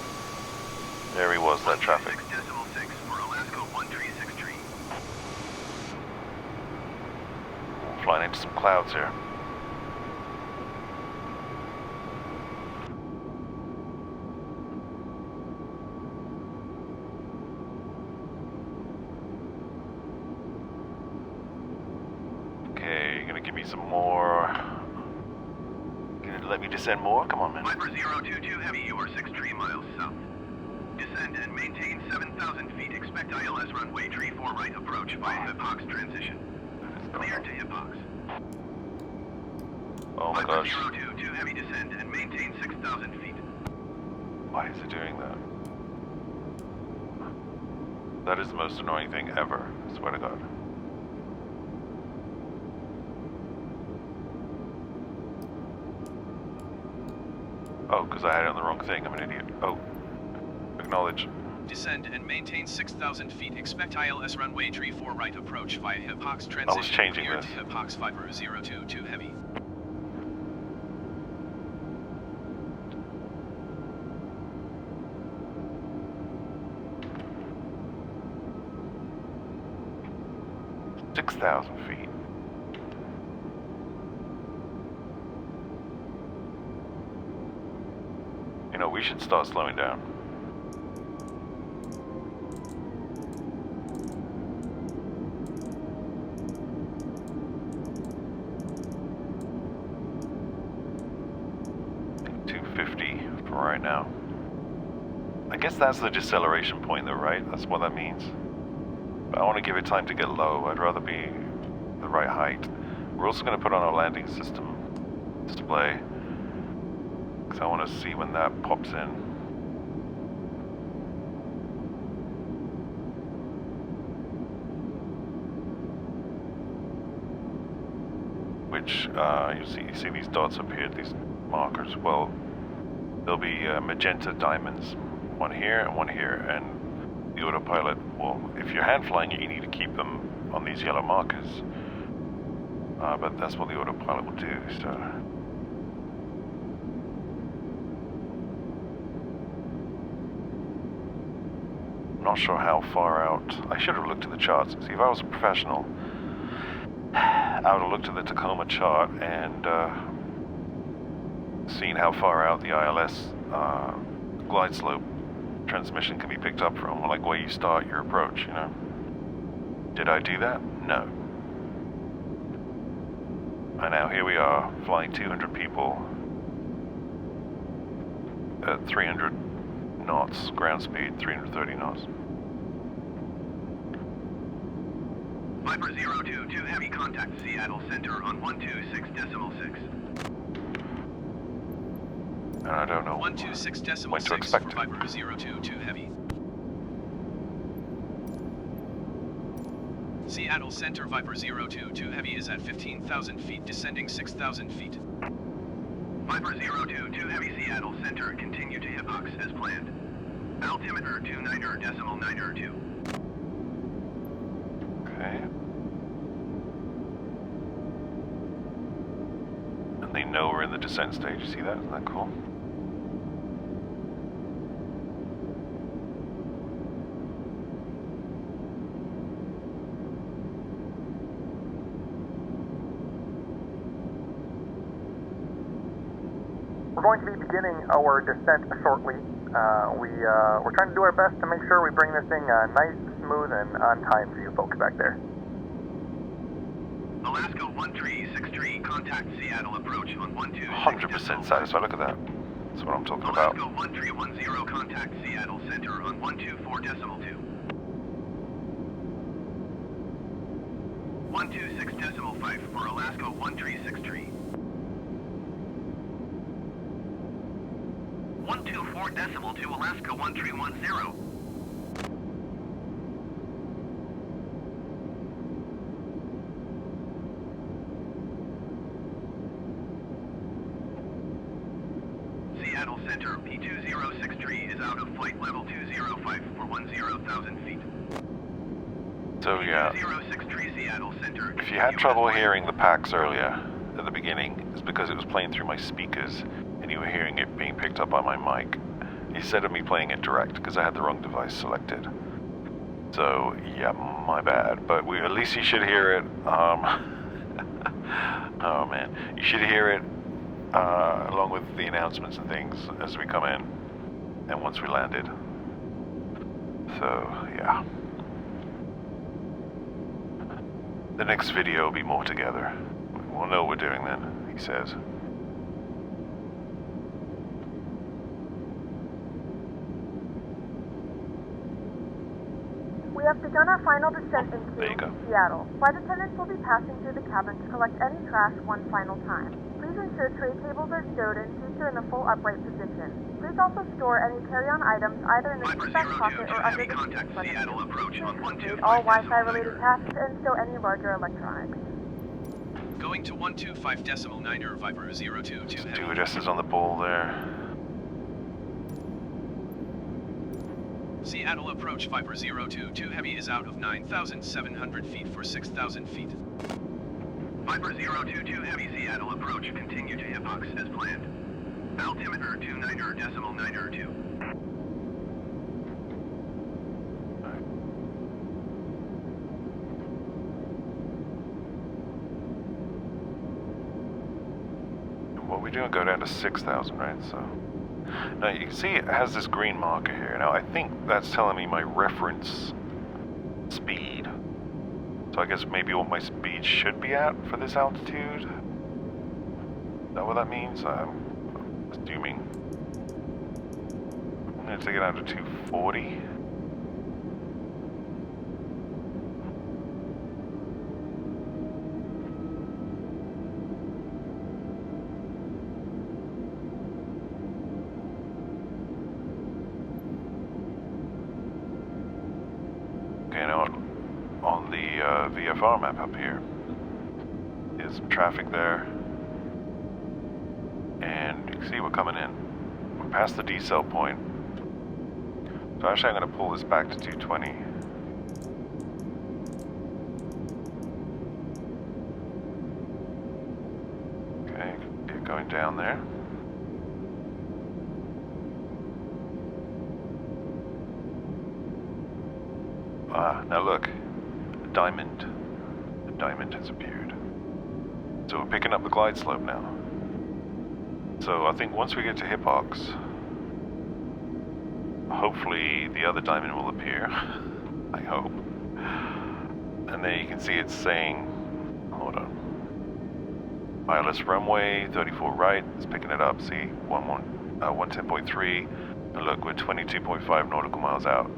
There he was, that traffic. 126.6 for Alaska 1363. Flying into some clouds here. Okay, you're gonna give me some more. Gonna let me descend more? Come on, man. Viper 022 Heavy, you are 63 miles south. Descend and maintain 7,000 feet. Expect ILS runway 34 right approach via HIPOX transition. Clear to HIPOX. Oh my Viper gosh. 022 Heavy, descend and maintain 6,000 feet. Why is it doing that? That is the most annoying thing ever. I swear to God. Oh, because I had it on the wrong thing. I'm an idiot. Oh. Acknowledge. Descend and maintain 6,000 feet. Expect ILS runway 34 right approach via HIPOX transition. I was changing cleared this. to HIPOX Viper 022 Heavy. $6,000 feet. You know, we should start slowing down. I think 250 for right now. I guess that's the deceleration point though, right? That's what that means. But I want to give it time to get low. I'd rather be the right height. We're also going to put on our landing system display, because I want to see when that pops in. Which, you see these dots up here, these markers. Well, there'll be magenta diamonds. One here and one here, and the autopilot, well, if you're hand flying it, you need to keep them on these yellow markers. But that's what the autopilot will do, so. I'm not sure how far out. I should have looked at the charts. See, if I was a professional, I would have looked at the Tacoma chart and seen how far out the ILS glide slope transmission can be picked up from, like where you start your approach, you know? Did I do that? No. And now here we are, flying 200 people at 300 knots, ground speed, 330 knots. Viper 022 Heavy, contact Seattle Center on 126.6. And I don't know 126.6 when to expect for Viper 022 Heavy. Seattle Center Viper 022 Heavy is at 15,000 feet, descending 6,000 feet. Viper 022 Heavy, Seattle Center, continue to HIPOX as planned. Altimeter 29.92. Okay. And they know we're in the descent stage. You see that? Isn't that cool? We're going to be beginning our descent shortly. We're trying to do our best to make sure we bring this thing nice, smooth, and on time for you folks back there. Alaska 1363, contact Seattle approach on 12. 100% satisfied. Look at that. That's what I'm talking about. Alaska 1310, contact Seattle Center on 124.2. 126.5 for Alaska 1363. 124.2 Alaska 1310. Seattle Center, P2063 is out of flight level 205 for 10,000 feet. So yeah, 2063 Seattle Center. if you had trouble hearing the PACX earlier at the beginning, it's because it was playing through my speakers and you were hearing it being picked up by my mic instead of me playing it direct because I had the wrong device selected. So yeah, my bad. But at least you should hear it. Oh man, you should hear it along with the announcements and things as we come in and once we landed. So yeah. The next video will be more together. We'll know what we're doing then, he says. We have begun our final descent into There you go. Seattle. Flight attendants will be passing through the cabin to collect any trash one final time. Please ensure tray tables are stowed in future in a full upright position. Please also store any carry-on items either in the seat back pocket or under the seat in front of you. Please complete all Wi-Fi related tasks and stow any larger electronics. Going to 125.9 Viper 022 heavy. Stewardess is on the ball there. Seattle approach Viper 022 heavy is out of 9,700 feet for 6,000 feet. Viper 022 heavy Seattle approach, continue to Hippox as planned. Altimeter 29.92. What we do, go down to 6,000, right? So now you can see it has this green marker here. Now I think that's telling me my reference speed. So I guess maybe what my speed should be at for this altitude. Is that what that means? I'm assuming. I'm going to take it down to 240. Okay, now on the VFR map up here is some traffic there. And you can see we're coming in. We're past the decel point. So actually I'm going to pull this back to 220. Okay, get going down there. Ah, now look. A diamond. A diamond has appeared. So we're picking up the glide slope now. So I think once we get to Hippox, hopefully the other diamond will appear. I hope. And then you can see it's saying, hold on. ILS runway 34 right. It's picking it up. See, 110.3. And look, we're 22.5 nautical miles out.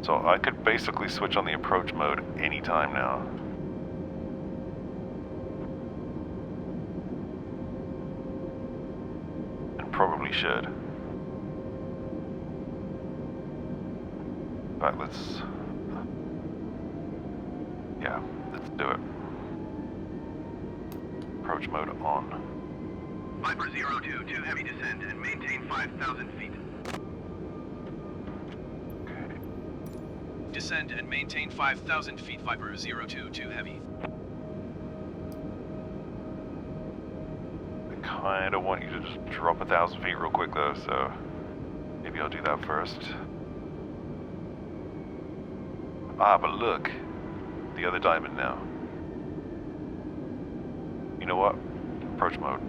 So I could basically switch on the approach mode anytime now. And probably should. In fact, let's do it. Approach mode on. Viper 022 heavy descend and maintain 5,000 feet. Descend and maintain 5,000 feet Viper 022 heavy. I kinda want you to just drop 1,000 feet real quick though, so maybe I'll do that first. Ah, but look, the other diamond now. You know what? Approach mode.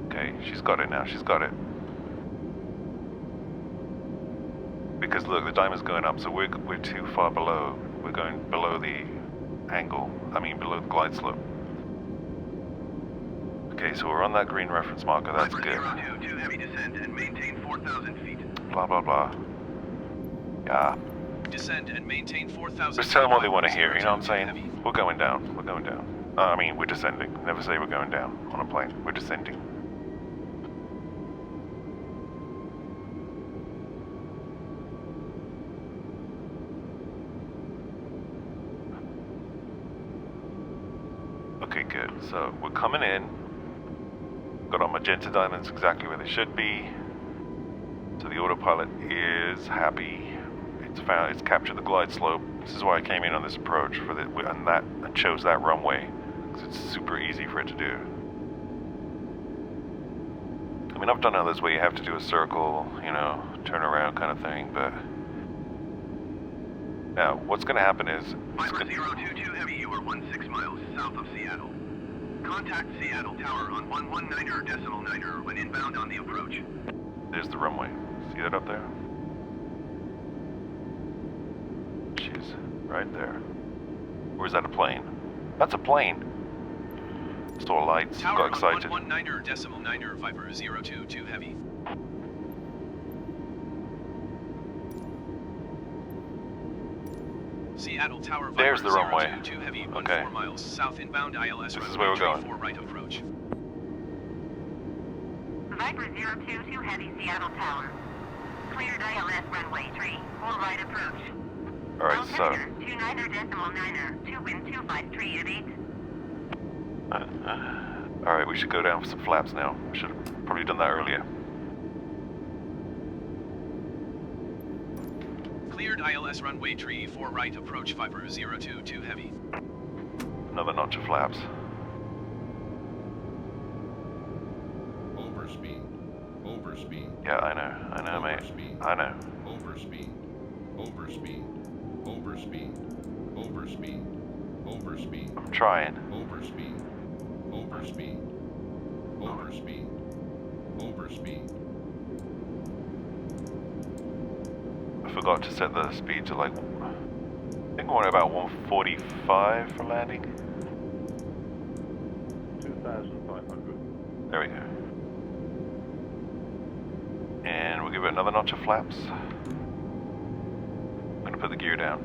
Okay, she's got it now. She's got it. Because look, the diamond's going up, so we're too far below. We're going below the angle. I mean, below the glide slope. Okay, so we're on that green reference marker. That's good. 02, heavy descent and maintain 4,000 feet. Blah blah blah. Yeah. Descend and maintain 4,000. Just tell them what they want to hear. You know what I'm saying? We're going down. We're going down. I mean, we're descending. Never say we're going down on a plane. We're descending. Okay, good. So we're coming in. Got our magenta diamonds exactly where they should be. So the autopilot is happy. It's captured the glide slope. This is why I came in on this approach and I chose that runway because it's super easy for it to do. I mean, I've done others where you have to do a circle, you know, turn around kind of thing, but now what's going to happen is Viper 022 heavy, you are 16 miles south of Seattle. Contact Seattle Tower on 119.9 when inbound on the approach. There's the runway. See that up there? She's right there. Or is that a plane? That's a plane. Saw lights, Tower got excited. on 119.9 Viper 022 heavy. Seattle Tower Viper There's the runway. 022 heavy, Okay. 14 miles south inbound ILS. This is where we're going. 4 right approach. Viper 022 heavy, Seattle Tower. Cleared ILS runway 3, 4 right approach. Alright, so... Altimeter 29.9, 2 wind 253 at 8. Alright, we should go down for some flaps now. We should have probably done that earlier. Cleared ILS runway 3, 4 right approach Viper 022 heavy. Another notch of flaps. Overspeed. Overspeed. Yeah, I know, mate. Overspeed. I know. Overspeed. Overspeed. Overspeed. Overspeed. Overspeed. I'm trying. Overspeed. Overspeed. Overspeed. Overspeed. I forgot to set the speed to like... I think I want about 145 for landing. 2,500. There we go. And we'll give it another notch of flaps. I'm gonna put the gear down.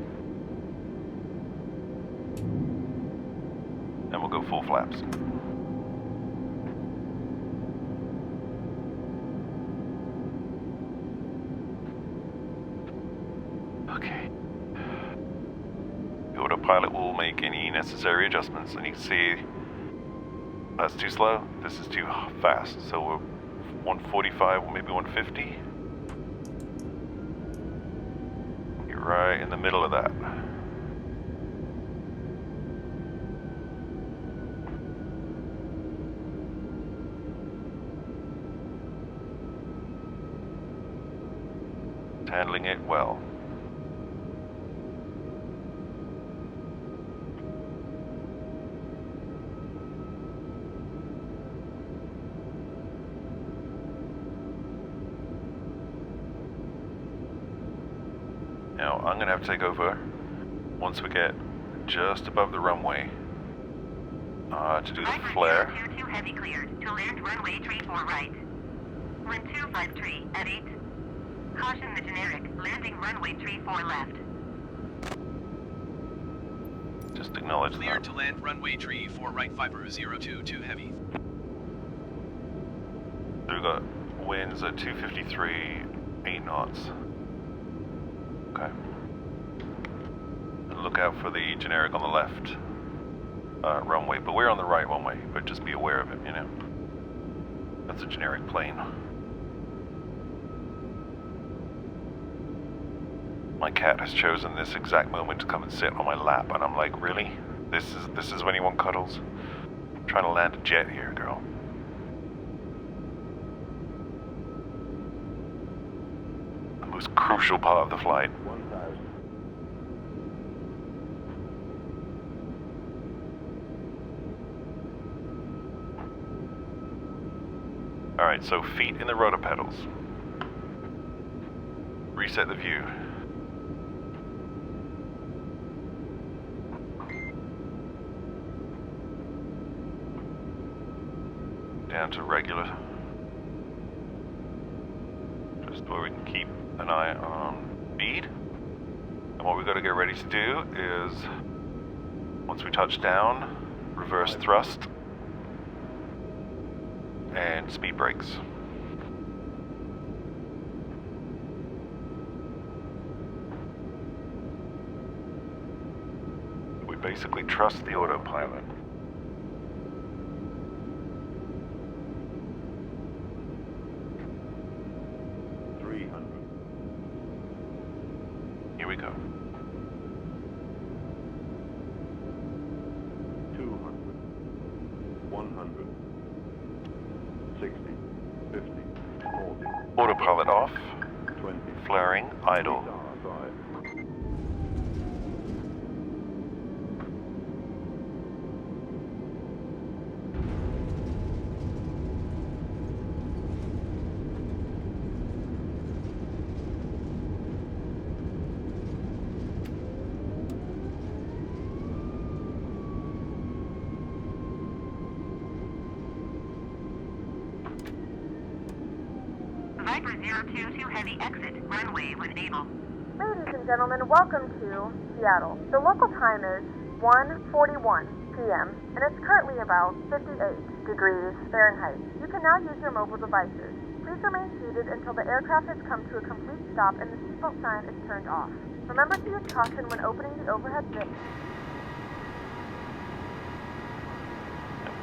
And we'll go full flaps. Okay. The autopilot will make any necessary adjustments, and you can see that's too slow, this is too fast, so we're 145 or maybe 150. You're right in the middle of that. Handling it well. Now I'm gonna have to take over once we get just above the runway to do the Viper flare. 022 heavy cleared to land runway 34 right. Wind 253 at 8. Caution the generic, landing runway 34 left. Just acknowledge Cleared that. to land runway 34 right Viper 022 heavy. So we've got winds at 253, 8 knots. Okay. And look out for the generic on the left runway, but we're on the right runway, but just be aware of it, you know. That's a generic plane. My cat has chosen this exact moment to come and sit on my lap, and I'm like, really? This is when you want cuddles? I'm trying to land a jet here, girl. The most crucial part of the flight. 1,000. Alright, so feet in the rudder pedals. Reset the view. Down to regular. Just where we can keep an eye on speed. And what we've got to get ready to do is, once we touch down, reverse thrust and speed brakes. We basically trust the autopilot. Here we go. 200, 100, 60, 50, 40, Autopilot off, 20, flaring, idle. side. Viper 022 Heavy exit, runway when able. Ladies and gentlemen, welcome to Seattle. The local time is 1:41 p.m. and it's currently about 58 degrees Fahrenheit. You can now use your mobile devices. Please remain seated until the aircraft has come to a complete stop and the seatbelt sign is turned off. Remember to use caution when opening the overhead bin.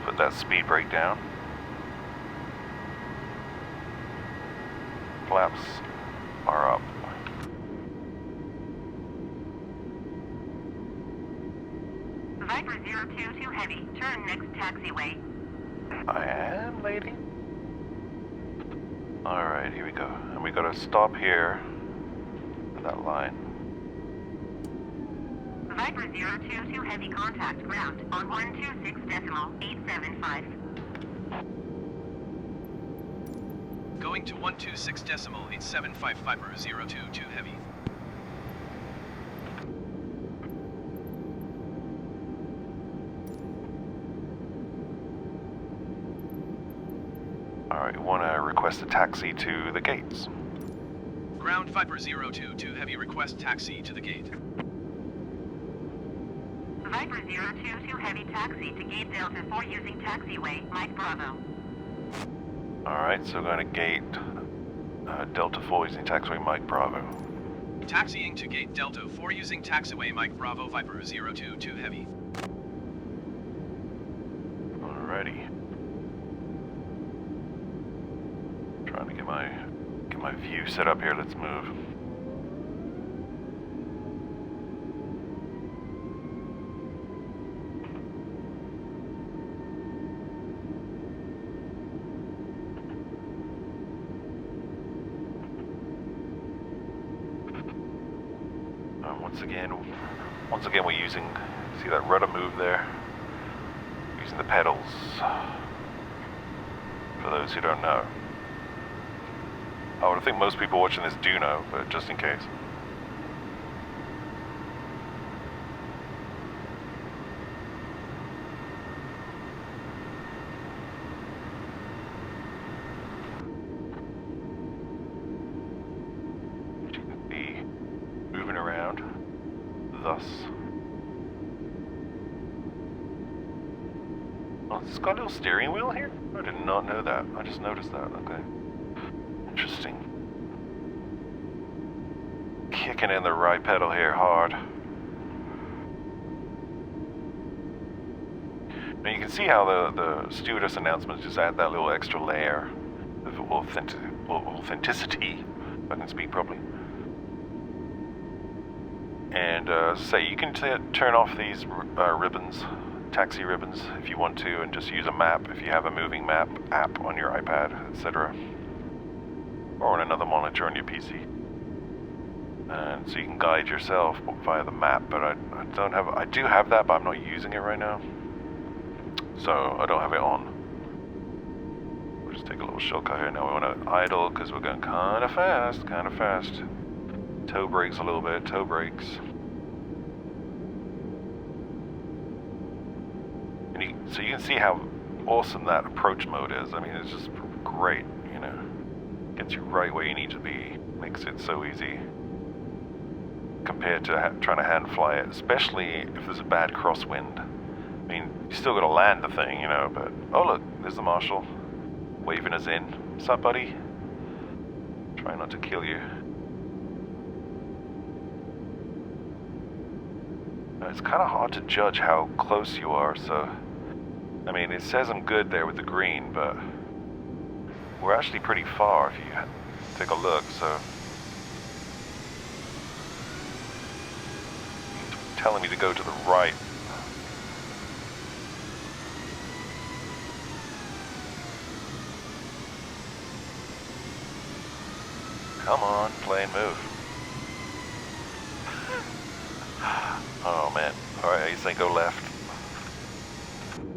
Put that speed brake down. Flaps are up. Viper 022 Heavy, turn next taxiway. I am, lady. Alright, here we go. And we gotta stop here at that line. Viper 022 Heavy contact ground on 126.875. Going to 126.875 Viper 022 Heavy. Alright, wanna request a taxi to the gates. Ground Viper 022 Heavy, request taxi to the gate. Viper 022 Heavy taxi to gate Delta 4 using taxiway, Mike Bravo. Alright, so we're going to gate Delta 4 using taxiway Mike Bravo. Taxiing to gate Delta 4 using taxiway Mike Bravo Viper 022 Heavy. Alrighty. Trying to get my view set up here. Let's move. Once again, we're using, see that rudder move there? Using the pedals, for those who don't know. I think most people watching this do know, but just in case. You can be moving around. Thus. Oh, it's got a little steering wheel here? I did not know that. I just noticed that. Okay. Interesting. Kicking in the right pedal here hard. Now you can see how the stewardess announcements just add that little extra layer of authenticity, if I can speak properly. And say you can turn off these ribbons, taxi ribbons, if you want to, and just use a map if you have a moving map app on your iPad, etc., or on another monitor on your PC. And so you can guide yourself via the map. But I do have that, but I'm not using it right now, so I don't have it on, which Let's take a little shortcut here. Now we want to idle because we're going kind of fast, Toe brakes a little bit, toe brakes. And so you can see how awesome that approach mode is. I mean, it's just great, you know. Gets you right where you need to be. Makes it so easy compared to trying to hand fly it, especially if there's a bad crosswind. I mean, you still got to land the thing, you know, but... Oh, look, there's the marshal waving us in. What's up, buddy? Try not to kill you. It's kind of hard to judge how close you are, so... I mean, it says I'm good there with the green, but... We're actually pretty far if you take a look, so... It's telling me to go to the right. Come on, plane, move. Oh man. Alright, he's saying go left.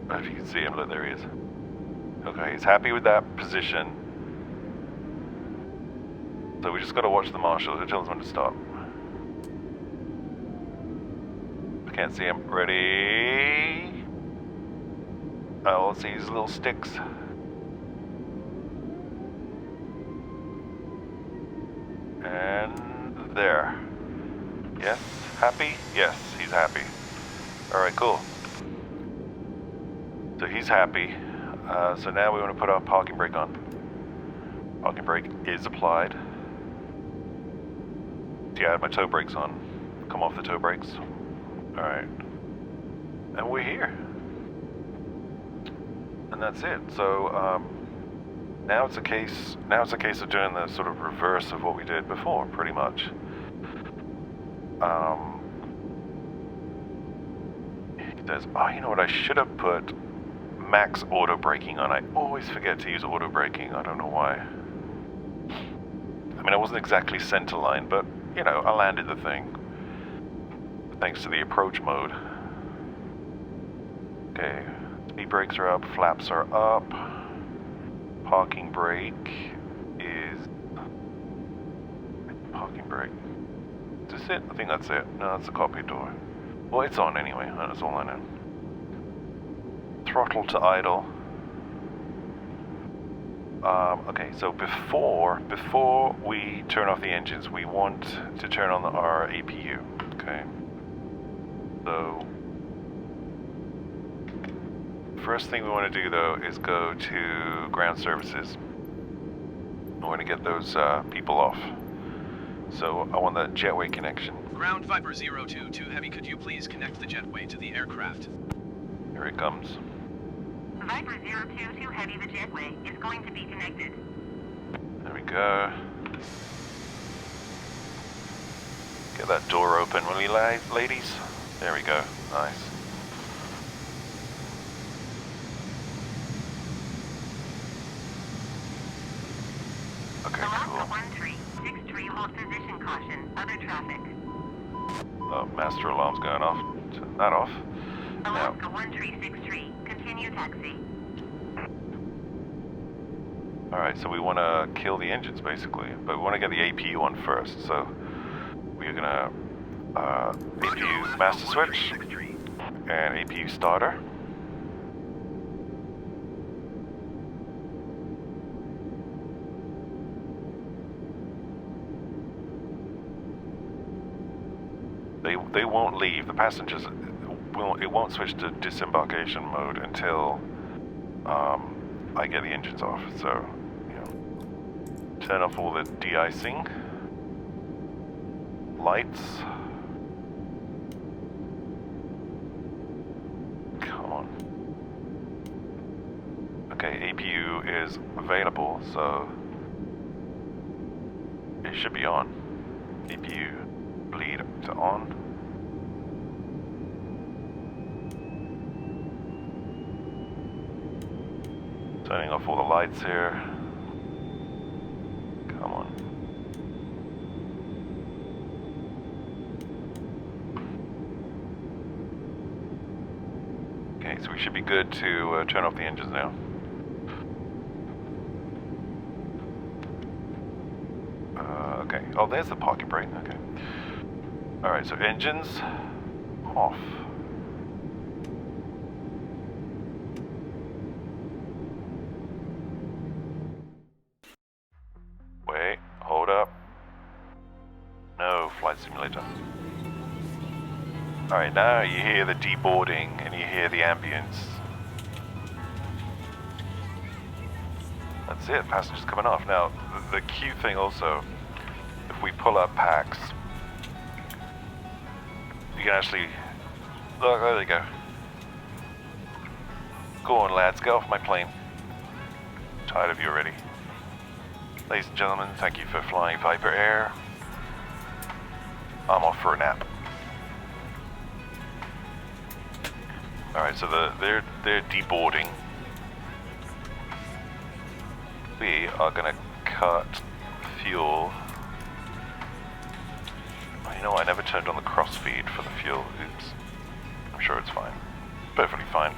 If you can see him, look, there he is. Okay, he's happy with that position. So we just gotta watch the marshal who tells him when to stop. I can't see him. Ready? Oh, let's see his little sticks. And there. Yes? Happy? Yes, he's happy. Alright, cool. So he's happy. So now we want to put our parking brake on. Parking brake is applied. See, I have my toe brakes on. Come off the toe brakes. Alright. And we're here. And that's it. So, now it's a case of doing the sort of reverse of what we did before, pretty much. He says, oh, you know what, I should have put max auto braking on. I always forget to use auto braking. I don't know why. I mean, I wasn't exactly center line, but, you know, I landed the thing. Thanks to the approach mode. Okay, speed brakes are up, flaps are up. Parking brake is... Parking brake. Is this it? I think that's it. No, that's the cockpit door. Well, it's on anyway. That's all I know. Throttle to idle. Okay, so before we turn off the engines, we want to turn on our APU. Okay. So first thing we want to do though is go to ground services. We want to get those people off. So I want the jetway connection. Ground Viper 022 Heavy, could you please connect the jetway to the aircraft? Here it comes. Viper 022 Heavy, the jetway is going to be connected. There we go. Get that door open, will you, ladies? There we go. Nice. Okay, cool. Alaska 1363, hold position caution, other traffic. Oh, master alarm's going off. Turn that off. Alaska 1363, continue taxi. Alright, so we want to kill the engines basically, but we want to get the APU on first, so we're going to APU master switch and APU starter. They won't leave. The passengers it won't switch to disembarkation mode until I get the engines off. So, you know, turn off all the de-icing, lights. Come on. Okay, APU is available, so it should be on. APU bleed to on. Turning off all the lights here. Come on. Okay, so we should be good to turn off the engines now. Okay. Oh, there's the pocket brake. Okay. Alright, so engines off. Wait, hold up. No, flight simulator. Alright, now you hear the deboarding and you hear the ambience. That's it, passengers coming off. Now, the cute thing also, if we pull up PACX, you can actually, look, there they go. Go on lads, get off my plane. Tired of you already. Ladies and gentlemen, thank you for flying Viper Air. I'm off for a nap. Alright, so they're deboarding. We are gonna cut fuel. Oh, you know what, I never turned on the crossfeed for the fuel. Oops. I'm sure it's fine. Perfectly fine.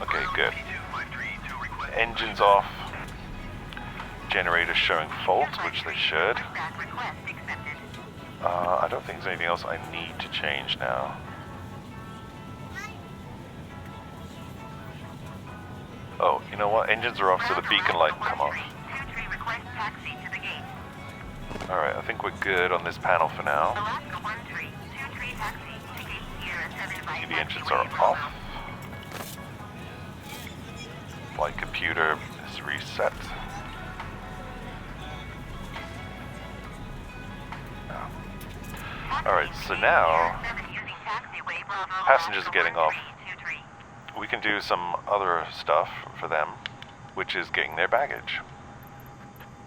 Okay, good. Engines off. Generators showing fault, which they should. I don't think there's anything else I need to change now. Oh, you know what? Engines are off, so the beacon light can come off. Alright, I think we're good on this panel for now. The engines are off. Flight computer is reset. Alright, so now passengers are getting off. We can do some other stuff for them, which is getting their baggage.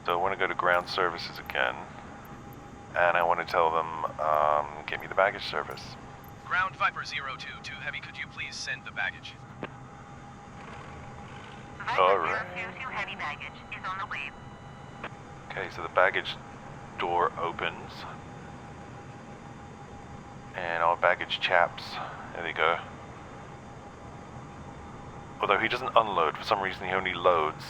So I want to go to ground services again, and I want to tell them, get me the baggage service. Ground Viper 022 Heavy, could you please send the baggage? Alright. Heavy baggage is on the way. Okay, so the baggage door opens. And our baggage chaps, there they go. Although he doesn't unload, for some reason he only loads,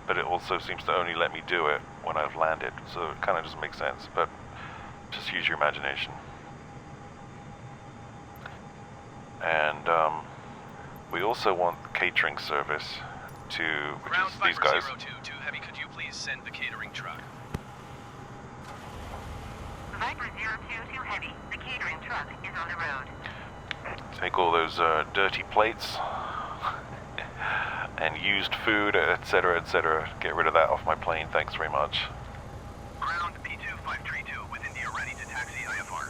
but it also seems to only let me do it when I've landed, so it kind of doesn't make sense, but just use your imagination. And we also want the catering service to, which Ground is these Viper guys. 022 Heavy, could you please send the catering truck? Viper 022 Heavy, the catering truck is on the road. Take all those dirty plates and used food, etc., etc. Get rid of that off my plane, thanks very much. Ground P2532 with India ready to taxi IFR.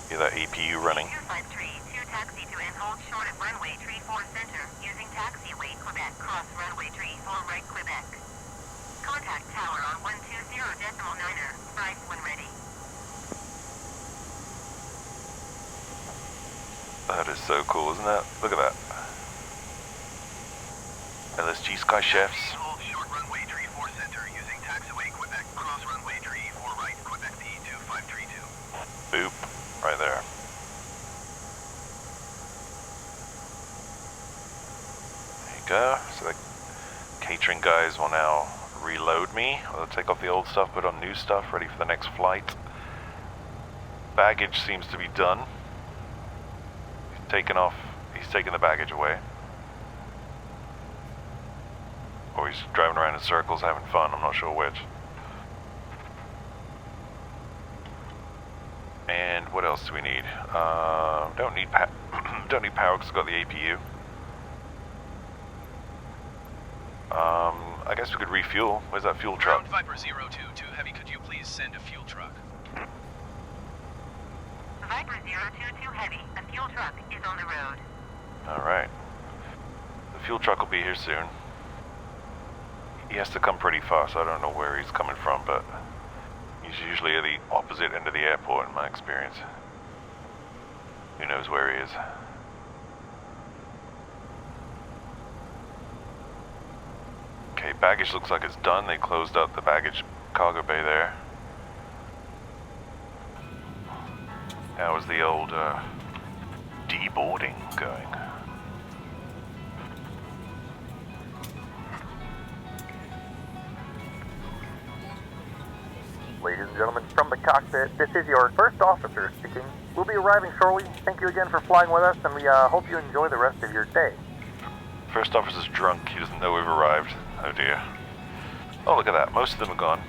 Hear that APU running. 2532 taxi to and hold short at runway 34 center using taxiway Quebec, cross runway 34 right Quebec. Contact tower on 120.9er, price when ready. That is so cool, isn't it? Look at that. LSG Sky Chefs. Hold short runway 34 center using taxiway Quebec, cross runway 34 right Quebec P2532. Boop. Right there. There you go. So the catering guys will now reload me. They'll take off the old stuff, put on new stuff, ready for the next flight. Baggage seems to be done. He's taken the baggage away. Or he's driving around in circles having fun, I'm not sure which. And what else do we need? Don't need power because I've got the APU. I guess we could refuel. Where's that fuel truck? Ground Viper 022 Heavy, could you please send a fuel truck? Viper 022 Heavy, a fuel truck is on the road. Alright. The fuel truck will be here soon. He has to come pretty fast. I don't know where he's coming from, but he's usually at the opposite end of the airport in my experience. Who knows where he is? Okay, baggage looks like it's done. They closed up the baggage cargo bay there. How is the old deboarding going? Ladies and gentlemen, from the cockpit, this is your first officer speaking. We'll be arriving shortly. Thank you again for flying with us, and we hope you enjoy the rest of your day. First officer's drunk. He doesn't know we've arrived. Oh dear. Oh, look at that. Most of them are gone.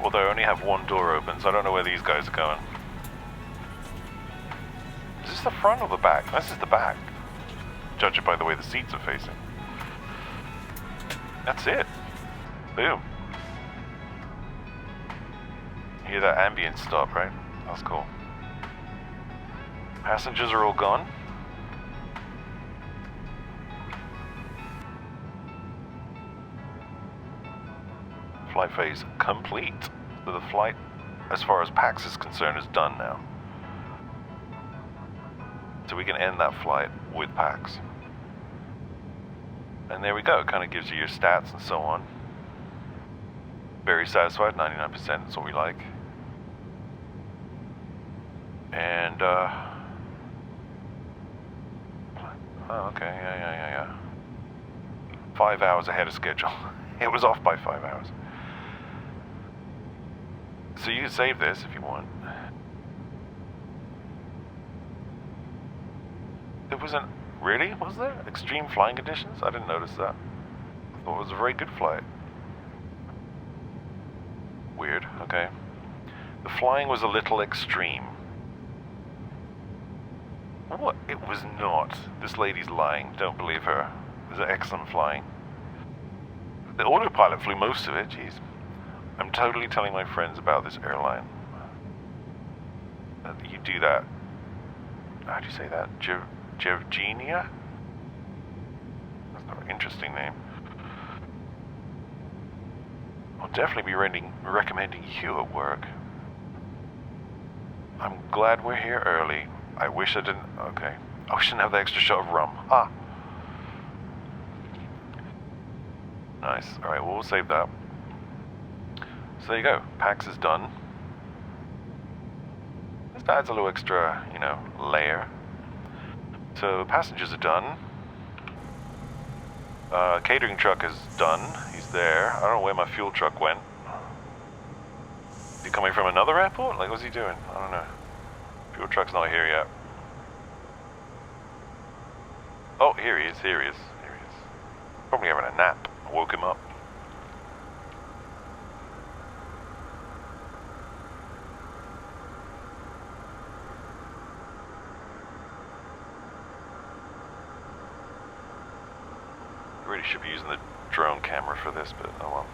Although I only have one door open, so I don't know where these guys are going. Is this the front or the back? This is the back. Judging by the way the seats are facing. That's it. Boom. You hear that ambient stop, right? That's cool. Passengers are all gone. Flight phase complete. So the flight, as far as PACX is concerned, is done now. So we can end that flight with PACX. And there we go. It kind of gives you your stats and so on. Very satisfied, 99%, that's what we like. And, oh, okay, yeah. 5 hours ahead of schedule. It was off by 5 hours. So you can save this if you want. There wasn't, really? Was there? Extreme flying conditions? I didn't notice that. I thought it was a very good flight. Weird, okay. The flying was a little extreme. What? It was not. This lady's lying. Don't believe her. It was excellent flying. The autopilot flew most of it, jeez. I'm totally telling my friends about this airline. You do that. How do you say that? Jevgenia? That's an interesting name. I'll definitely be recommending you at work. I'm glad we're here early. I wish I didn't... Okay. I wish I didn't have the extra shot of rum. Ah. Nice. Alright, well, we'll save that. So there you go. PACX is done. This adds a little extra, you know, layer. So passengers are done. Catering truck is done. He's there. I don't know where my fuel truck went. Is he coming from another airport? Like, what's he doing? I don't know. Fuel truck's not here yet. Oh, here he is. Probably having a nap. I woke him up. Really should be using the drone camera for this, but oh well.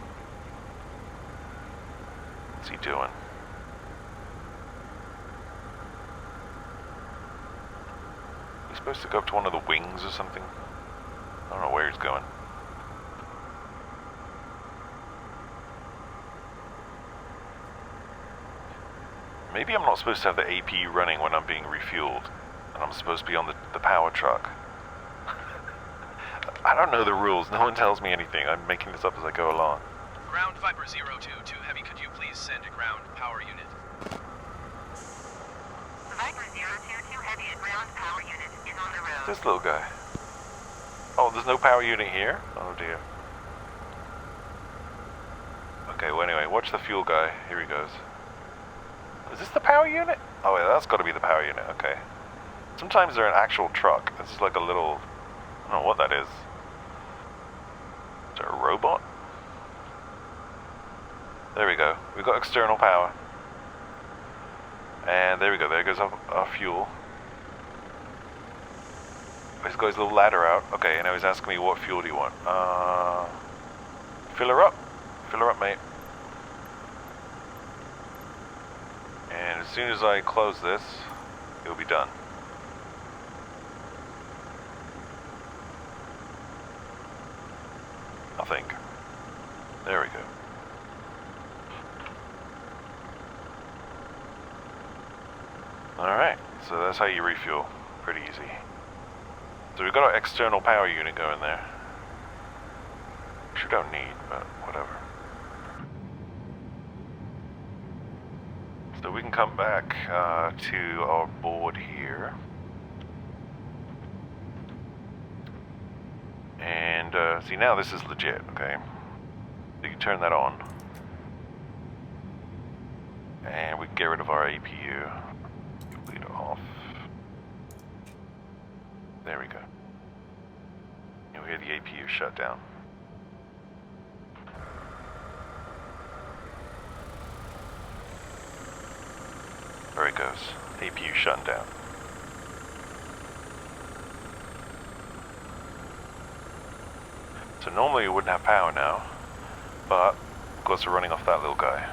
What's he doing? He's supposed to go up to one of the wings or something. I don't know where he's going. Maybe I'm not supposed to have the AP running when I'm being refueled, and I'm supposed to be on the power truck. I don't know the rules. No one tells me anything. I'm making this up as I go along. Ground Viper 022 Heavy, could you please send a ground power unit? Viper 022 Heavy, a ground power unit is on the road. This little guy. Oh, there's no power unit here? Oh dear. Okay, well anyway, watch the fuel guy. Here he goes. Is this the power unit? Oh yeah, that's got to be the power unit. Okay. Sometimes they're an actual truck. This is like a little... I don't know what that is. Is there a robot? There we go. We've got external power. And there we go. There goes our fuel. This guy's little ladder out. Okay, and now he's asking me what fuel do you want? Fill her up. Fill her up, mate. And as soon as I close this, it'll be done. I think. There we go. Alright, so that's how you refuel. Pretty easy. So we've got our external power unit going there. Which we don't need, but whatever. So we can come back to our board here. And see, now this is legit, okay? So you turn that on. And we can get rid of our APU. Lead it off. There we go. You'll hear the APU shut down. There it goes. APU shutting down. So normally we wouldn't have power now, but of course we're running off that little guy.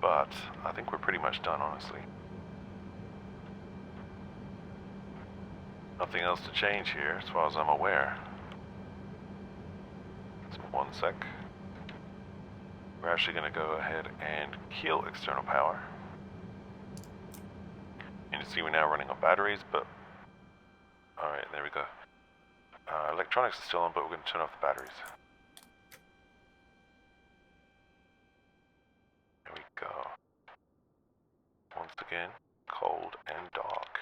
But I think we're pretty much done, honestly. Nothing else to change here as far as I'm aware. So 1 sec. We're actually going to go ahead and kill external power. You can see we're now running on batteries, but alright, there we go. Electronics is still on, but we're going to turn off the batteries. There we go. Once again, cold and dark.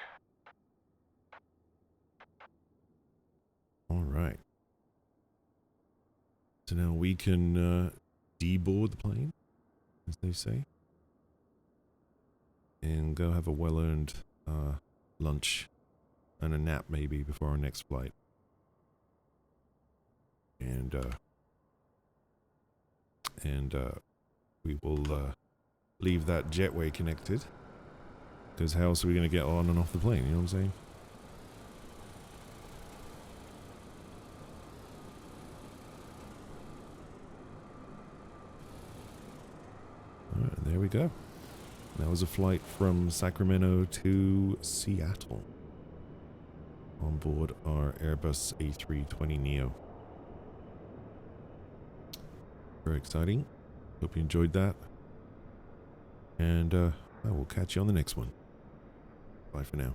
Alright. So now we can deboard the plane, as they say, and go have a well-earned lunch and a nap maybe before our next flight. And we will leave that jetway connected, because how else are we going to get on and off the plane, you know what I'm saying? Alright, there we go. That was a flight from Sacramento to Seattle on board our Airbus A320neo. Very exciting. Hope you enjoyed that. And I will catch you on the next one. Bye for now.